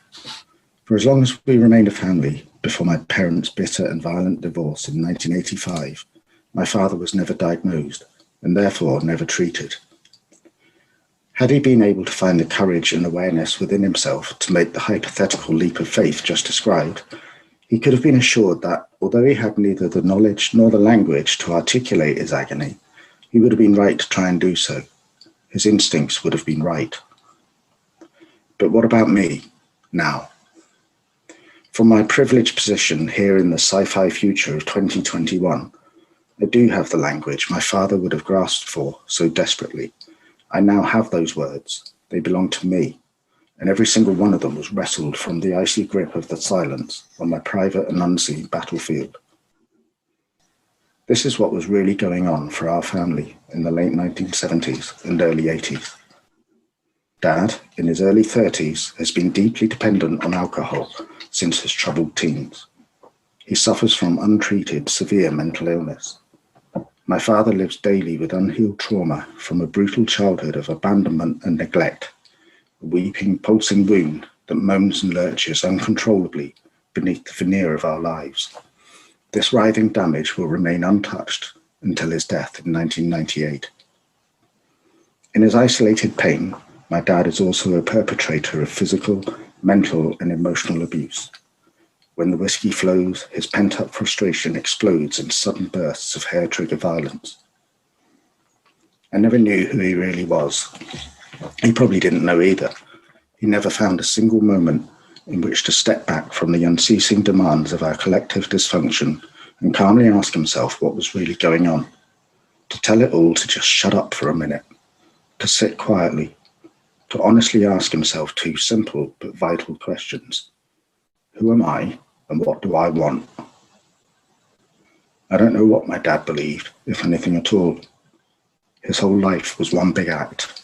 For as long as we remained a family before my parents' bitter and violent divorce in 1985, my father was never diagnosed and therefore never treated. Had he been able to find the courage and awareness within himself to make the hypothetical leap of faith just described, he could have been assured that, although he had neither the knowledge nor the language to articulate his agony, he would have been right to try and do so. His instincts would have been right. But what about me now? From my privileged position here in the sci-fi future of 2021, I do have the language my father would have grasped for so desperately. I now have those words. They belong to me, and every single one of them was wrestled from the icy grip of the silence on my private and unseen battlefield. This is what was really going on for our family in the late 1970s and early 80s. Dad, in his early 30s, has been deeply dependent on alcohol since his troubled teens. He suffers from untreated severe mental illness. My father lives daily with unhealed trauma from a brutal childhood of abandonment and neglect, a weeping, pulsing wound that moans and lurches uncontrollably beneath the veneer of our lives. This writhing damage will remain untouched until his death in 1998. In his isolated pain, my dad is also a perpetrator of physical, mental, and emotional abuse. When the whiskey flows, his pent-up frustration explodes in sudden bursts of hair-trigger violence. I never knew who he really was. He probably didn't know either. He never found a single moment in which to step back from the unceasing demands of our collective dysfunction and calmly ask himself what was really going on. To tell it all to just shut up for a minute, to sit quietly, to honestly ask himself two simple but vital questions. Who am I and what do I want? I don't know what my dad believed, if anything at all. His whole life was one big act.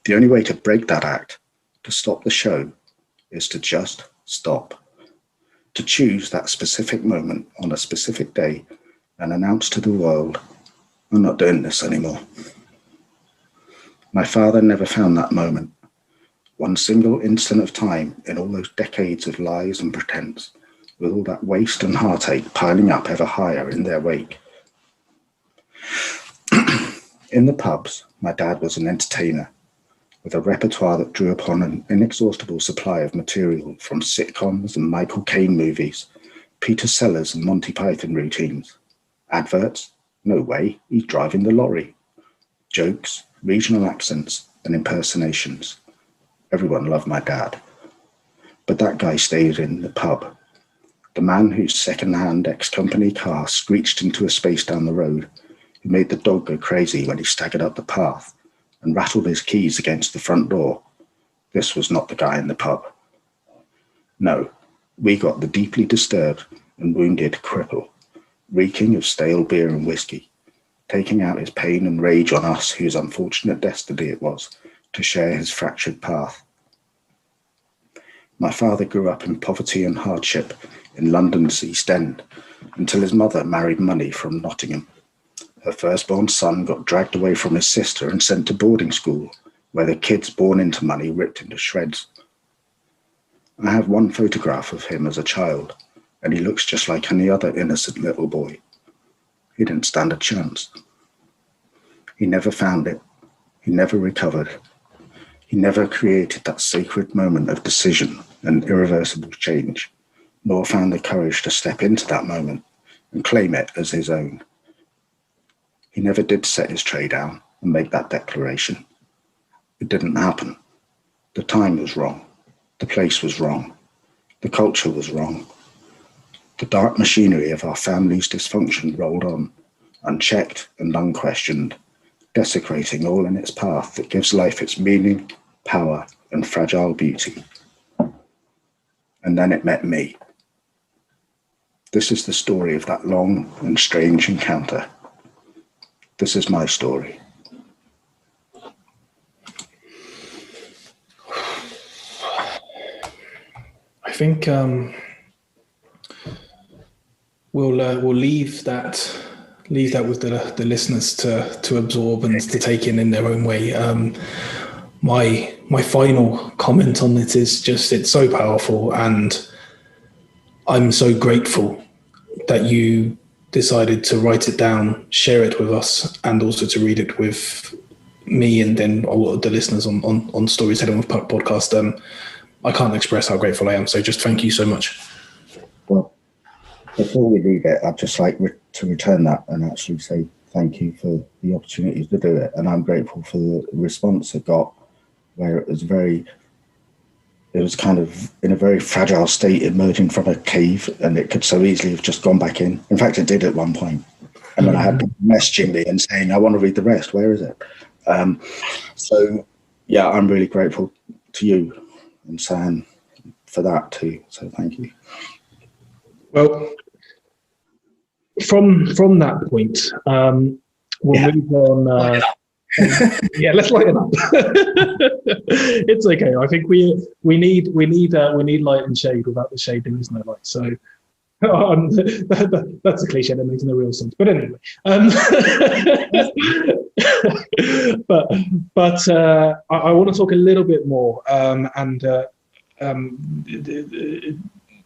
The only way to break that act, to stop the show, is to just stop. To choose that specific moment on a specific day and announced to the world, I'm not doing this anymore. My father never found that moment, one single instant of time in all those decades of lies and pretense, with all that waste and heartache piling up ever higher in their wake. In the pubs, my dad was an entertainer, with a repertoire that drew upon an inexhaustible supply of material from sitcoms and Michael Caine movies, Peter Sellers and Monty Python routines. Adverts? No way, he's driving the lorry. Jokes, regional accents, and impersonations. Everyone loved my dad. But that guy stayed in the pub. The man whose second-hand ex-company car screeched into a space down the road, who made the dog go crazy when he staggered up the path and rattled his keys against the front door. This was not the guy in the pub. No, we got the deeply disturbed and wounded cripple, reeking of stale beer and whiskey, taking out his pain and rage on us whose unfortunate destiny it was to share his fractured path. My father grew up in poverty and hardship in London's East End until his mother married money from Nottingham. Her firstborn son got dragged away from his sister and sent to boarding school, where the kids born into money ripped into shreds. I have one photograph of him as a child, and he looks just like any other innocent little boy. He didn't stand a chance. He never found it. He never recovered. He never created that sacred moment of decision and irreversible change, nor found the courage to step into that moment and claim it as his own. He never did set his tray down and make that declaration. It didn't happen. The time was wrong. The place was wrong. The culture was wrong. The dark machinery of our family's dysfunction rolled on, unchecked and unquestioned, desecrating all in its path that gives life its meaning, power, and fragile beauty. And then it met me. This is the story of that long and strange encounter. This is my story. I think we'll leave that with the listeners to absorb and to take in their own way. My final comment on it is just, it's so powerful, and I'm so grateful that you decided to write it down, share it with us, and also to read it with me and then the listeners on Storytelling with podcast. I can't express how grateful I am. So just thank you so much. Well, before we leave it, I'd just like to return that and actually say thank you for the opportunity to do it. And I'm grateful for the response it got, where it was kind of in a very fragile state, emerging from a cave, and it could so easily have just gone back in. In fact, it did at one point. And then I had people messaging me and saying, I want to read the rest. Where is it? So, yeah, I'm really grateful to you and Sam for that too. So thank you. Well, from that point, we'll move on. Yeah, let's lighten up. It's okay. I think we need light and shade. Without the shade, there is no light. So that's a cliche that makes no real sense. But anyway, but I want to talk a little bit more, and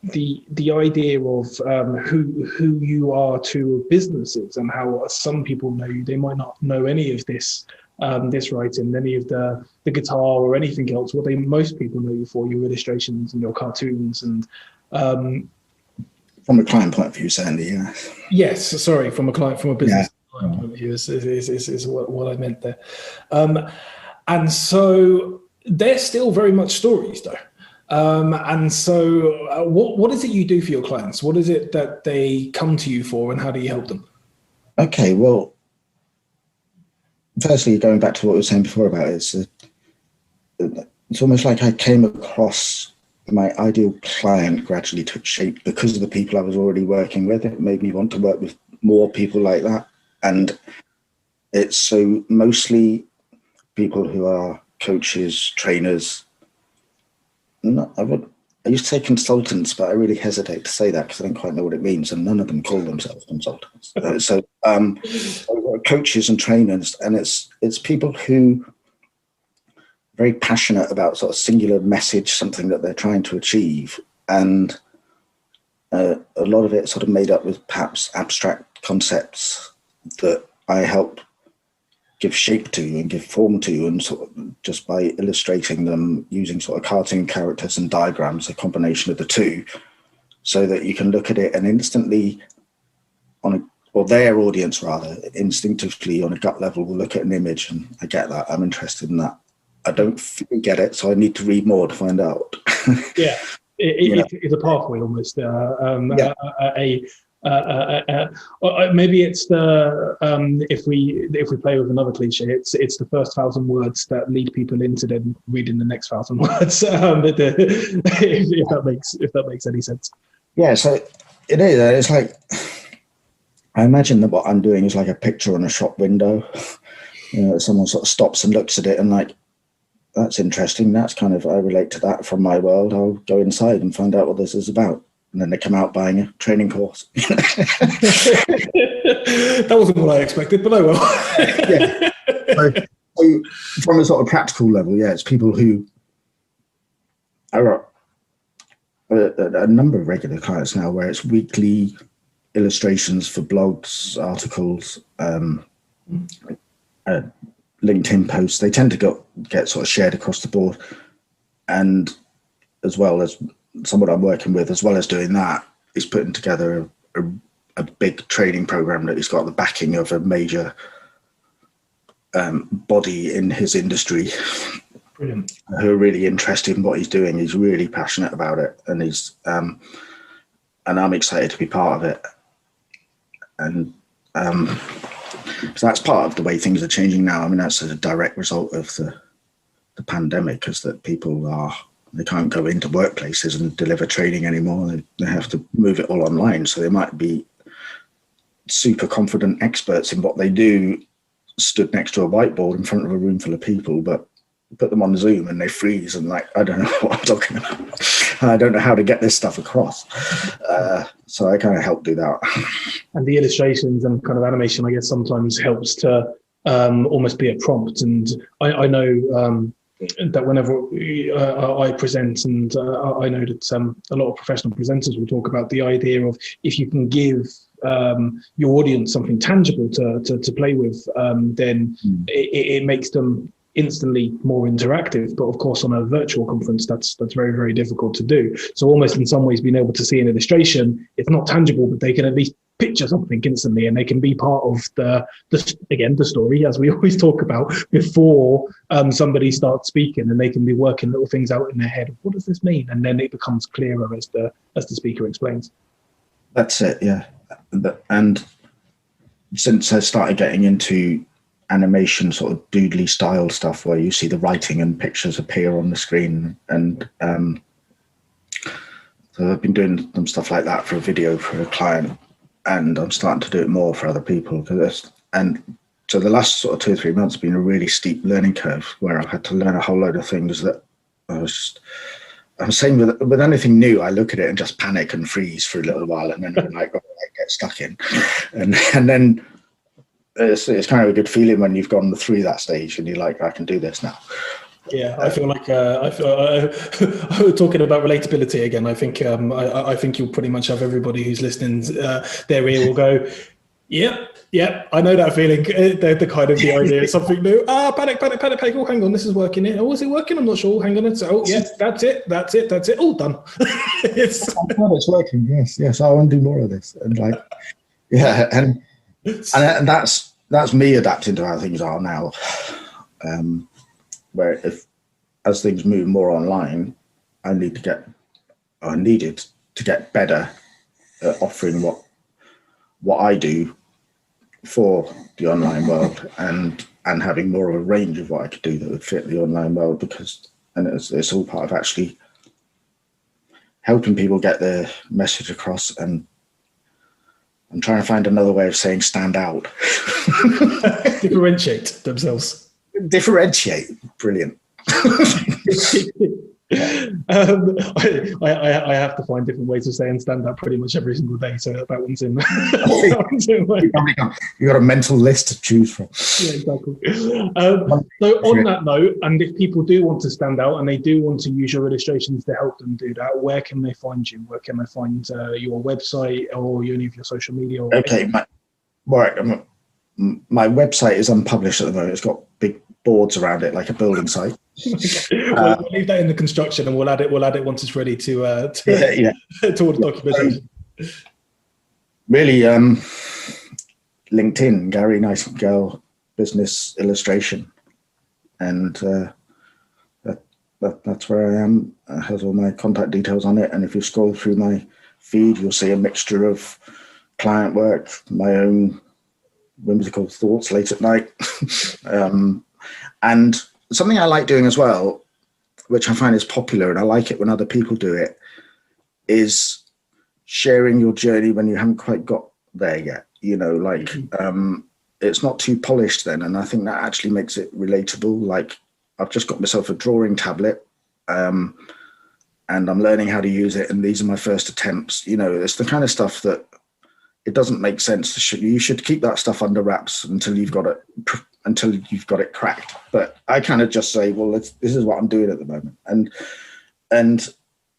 the idea of who you are to businesses, and how some people know you. They might not know any of this writing, any of the guitar or anything else. What most people know you for, your illustrations and your cartoons, and from a client point of view, certainly, yeah. Yes, sorry, from a business point of view is what I meant there. And so they're still very much stories, though. And so what is it you do for your clients? What is it that they come to you for, and how do you help them? Okay, well, firstly, going back to what we were saying before about it, it's almost like I came across my ideal client gradually took shape because of the people I was already working with. It made me want to work with more people like that. And it's so mostly people who are coaches, trainers. I used to say consultants, but I really hesitate to say that because I don't quite know what it means, and none of them call themselves consultants. So coaches and trainers, and it's people who are very passionate about sort of singular message, something that they're trying to achieve, and a lot of it sort of made up with perhaps abstract concepts that I help give shape to and give form to, and sort of just by illustrating them using sort of cartoon characters and diagrams, a combination of the two, so that you can look at it and instantly or their audience rather, instinctively on a gut level will look at an image and I get that, I'm interested in that. I don't fully get it, so I need to read more to find out. Yeah, it's a pathway almost. Maybe it's the if we play with another cliche, it's the first 1,000 words that lead people into then reading the next 1,000 words. If that makes any sense. Yeah, so it is. It's like I imagine that what I'm doing is like a picture on a shop window. Someone sort of stops and looks at it and like, that's interesting. That's kind of, I relate to that from my world. I'll go inside and find out what this is about. And then they come out buying a training course. That wasn't what I expected, but I will. Yeah. So from a sort of practical level, yeah, it's people who are a number of regular clients now where it's weekly illustrations for blogs, articles, LinkedIn posts. They tend to get sort of shared across the board. And as well as someone I'm working with, as well as doing that, is putting together a big training program that he's got the backing of a major body in his industry. Brilliant. Who are really interested in what he's doing. He's really passionate about it, and he's and I'm excited to be part of it. And so that's part of the way things are changing now. I mean, that's a direct result of the pandemic, is that they can't go into workplaces and deliver training anymore. They have to move it all online. So they might be super confident experts in what they do, stood next to a whiteboard in front of a room full of people, but put them on Zoom and they freeze and like, I don't know what I'm talking about. I don't know how to get this stuff across. So I kind of help do that. And the illustrations and kind of animation, I guess, sometimes helps to almost be a prompt. And I know that whenever I present, and I know that a lot of professional presenters will talk about the idea of if you can give your audience something tangible to play with, then it makes them instantly more interactive. But of course, on a virtual conference, that's very, very difficult to do. So almost in some ways, being able to see an illustration, it's not tangible, but they can at least picture something instantly, and they can be part of the story, as we always talk about, before somebody starts speaking, and they can be working little things out in their head. What does this mean? And then it becomes clearer as the speaker explains. That's it, yeah. And since I started getting into animation, sort of doodly style stuff where you see the writing and pictures appear on the screen, and so I've been doing some stuff like that for a video for a client, and I'm starting to do it more for other people. And so the last sort of 2 or 3 months have been a really steep learning curve where I've had to learn a whole load of things that I'm saying with anything new, I look at it and just panic and freeze for a little while, and then I'm like, oh, I get stuck in, and then it's kind of a good feeling when you've gone through that stage and you're like, I can do this now. Yeah, I feel like we're talking about relatability again. I think you'll pretty much have everybody who's listening, their ear will go, yeah, I know that feeling. The kind of the idea of something new. Panic. Oh, hang on, this is working here. Oh, is it working? I'm not sure. Hang on. Yes, that's it. All done. It's working. Yes. I want to do more of this. And like, yeah, and that's me adapting to how things are now. Where as things move more online, I needed to get better at offering what I do for the online world, and having more of a range of what I could do that would fit the online world, and it's all part of actually helping people get their message across. And I'm trying to find another way of saying stand out. Differentiate themselves. Differentiate. Brilliant. I have to find different ways of saying stand up pretty much every single day, so that one's in. That one's in You got a mental list to choose from. Yeah, exactly. So on that note, and if people do want to stand out and they do want to use your illustrations to help them do that, where can they find you? Where can they find your website or any of your social media? Okay, my website is unpublished at the moment. It's got big boards around it, like a building site. Okay. We'll leave that in the construction, and we'll add it once it's ready to all the documentation. Really, LinkedIn, Gary Nightingale Business Illustration, and that's where I am. It has all my contact details on it, and if you scroll through my feed, you'll see a mixture of client work, my own whimsical thoughts late at night, and something I like doing as well, which I find is popular, and I like it when other people do it, is sharing your journey when you haven't quite got there yet. You know, like it's not too polished then, and I think that actually makes it relatable. Like, I've just got myself a drawing tablet, and I'm learning how to use it, and these are my first attempts. You know, it's the kind of stuff that it doesn't make sense. You should keep that stuff under wraps until you've got it cracked. But I kind of just say, well, this is what I'm doing at the moment, and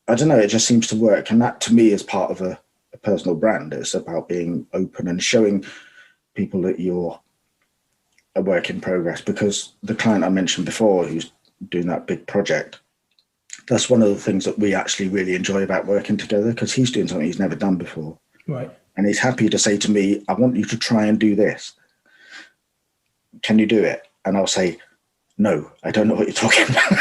I don't know, it just seems to work, and that to me is part of a personal brand. It's about being open and showing people that you're a work in progress. Because the client I mentioned before, who's doing that big project, that's one of the things that we actually really enjoy about working together, because he's doing something he's never done before. Right. And he's happy to say to me, I want you to try and do this. Can you do it? And I'll say, no, I don't know what you're talking about,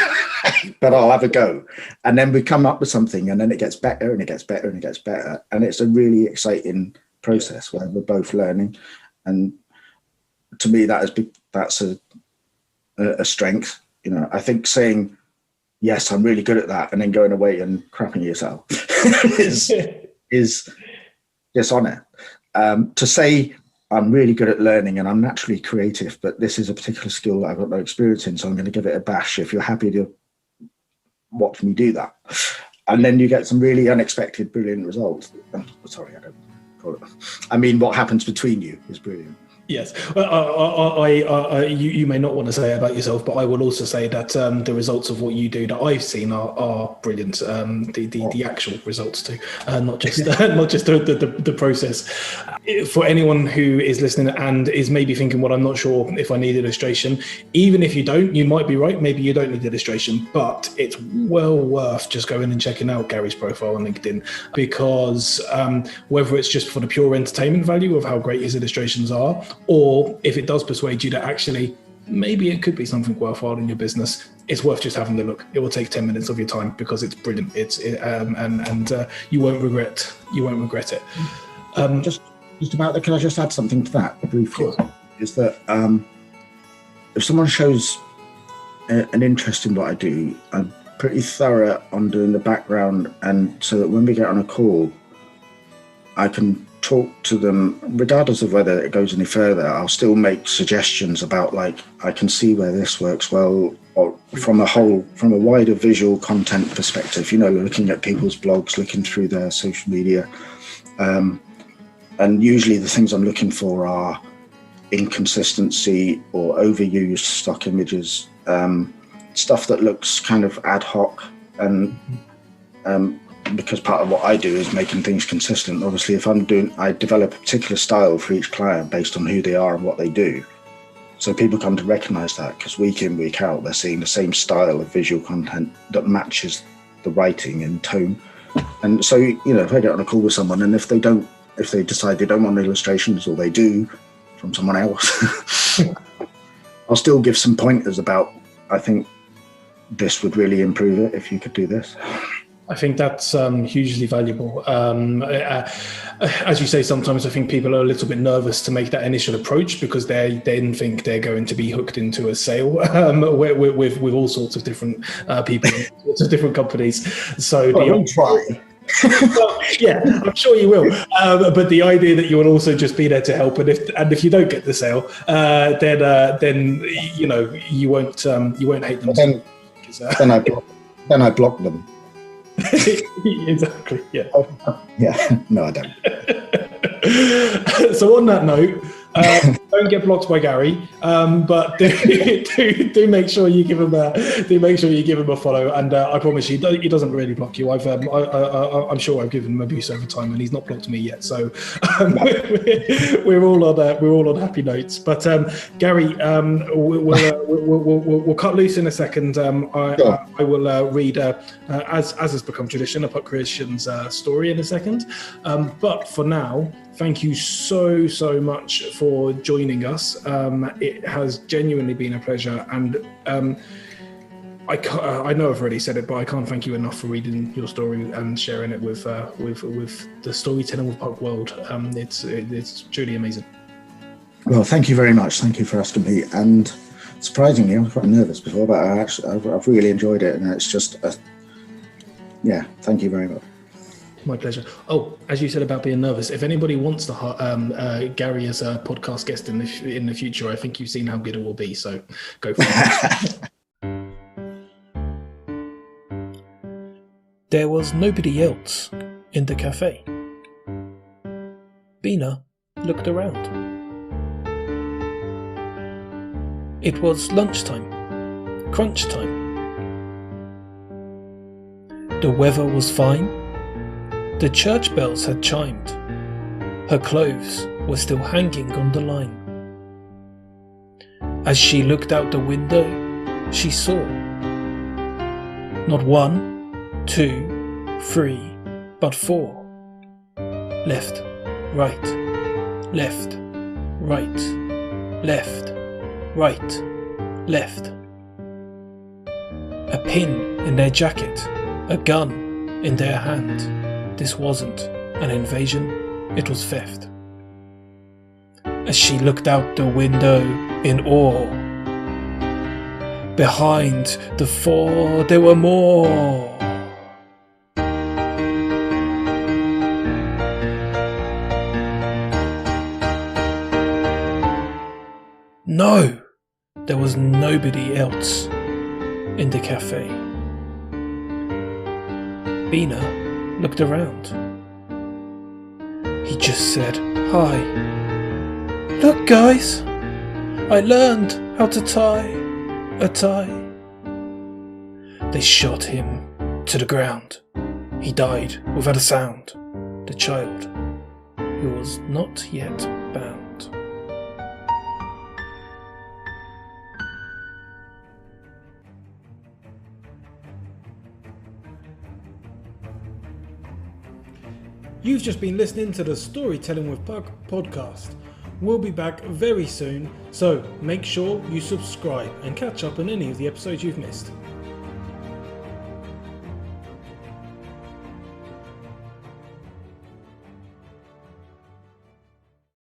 but I'll have a go. And then we come up with something, and then it gets better and it gets better and it gets better. And it's a really exciting process where we're both learning. And to me, that's a strength. You know, I think saying, yes, I'm really good at that, and then going away and crapping yourself is dishonest. To say, I'm really good at learning and I'm naturally creative, but this is a particular skill that I've got no experience in, so I'm going to give it a bash. If you're happy to watch me do that, and then you get some really unexpected, brilliant results. Sorry, I don't call it. I mean, what happens between you is brilliant. Yes, you may not want to say it about yourself, but I will also say that the results of what you do that I've seen are brilliant. The actual results too, not just the process. For anyone who is listening and is maybe thinking, well, I'm not sure if I need illustration. Even if you don't, you might be right. Maybe you don't need illustration, but it's well worth just going and checking out Gary's profile on LinkedIn, because whether it's just for the pure entertainment value of how great his illustrations are, or if it does persuade you that actually maybe it could be something worthwhile in your business, it's worth just having a look. It will take 10 minutes of your time because it's brilliant. And you won't regret it. Just about that, can I just add something to that briefly? Sure. Is that if someone shows an interest in what I do, I'm pretty thorough on doing the background, and so that when we get on a call, I can talk to them regardless of whether it goes any further. I'll still make suggestions about, like, I can see where this works well, or from a wider visual content perspective, you know, looking at people's blogs, looking through their social media. And usually the things I'm looking for are inconsistency or overused stock images, stuff that looks kind of ad hoc, and because part of what I do is making things consistent. Obviously, I develop a particular style for each client based on who they are and what they do. So people come to recognize that, because week in, week out, they're seeing the same style of visual content that matches the writing and tone. And so, you know, if I get on a call with someone, and if they decide they don't want illustrations, or they do from someone else, I'll still give some pointers about, I think this would really improve it if you could do this. I think that's hugely valuable. As you say, sometimes I think people are a little bit nervous to make that initial approach, because they then think they're going to be hooked into a sale with all sorts of different people, all sorts of different companies. So don't try. Well, yeah, I'm sure you will. But the idea that you will also just be there to help, and if you don't get the sale, then you know you won't hate them. Then I block them. Exactly. Yeah. Yeah. No, I don't. So on that note, don't get blocked by Gary, but do make sure you give him a follow. And I promise you, he doesn't really block you. I'm sure I've given him abuse over time, and he's not blocked me yet. So we're all on happy notes. But Gary, we'll cut loose in a second. Sure. I will read, as has become tradition, a Puck Creations story in a second. But for now, thank you so much for joining us. It has genuinely been a pleasure, and I know I've already said it, but I can't thank you enough for reading your story and sharing it with the Storytelling with Puck world. It's truly amazing. Well, thank you very much. Thank you for asking me. And surprisingly, I was quite nervous before, but I've really enjoyed it, and it's just thank you very much. My pleasure. Oh, as you said about being nervous, if anybody wants to Gary as a podcast guest in the future, I think you've seen how good it will be. So go for it. There was nobody else in the cafe. Bina looked around. It was lunchtime, crunch time. The weather was fine. The church bells had chimed. Her clothes were still hanging on the line. As she looked out the window, she saw not 1, 2, 3, but 4. Left, right, left, right, left, right, left. A pin in their jacket, a gun in their hand. This wasn't an invasion, it was theft. As she looked out the window in awe, behind the 4 there were more. No, there was nobody else in the cafe. Bina looked around. He just said, "Hi. Look, guys, I learned how to tie a tie." They shot him to the ground. He died without a sound. The child, who was not yet bound. You've just been listening to the Storytelling with Puck podcast. We'll be back very soon, so make sure you subscribe and catch up on any of the episodes you've missed.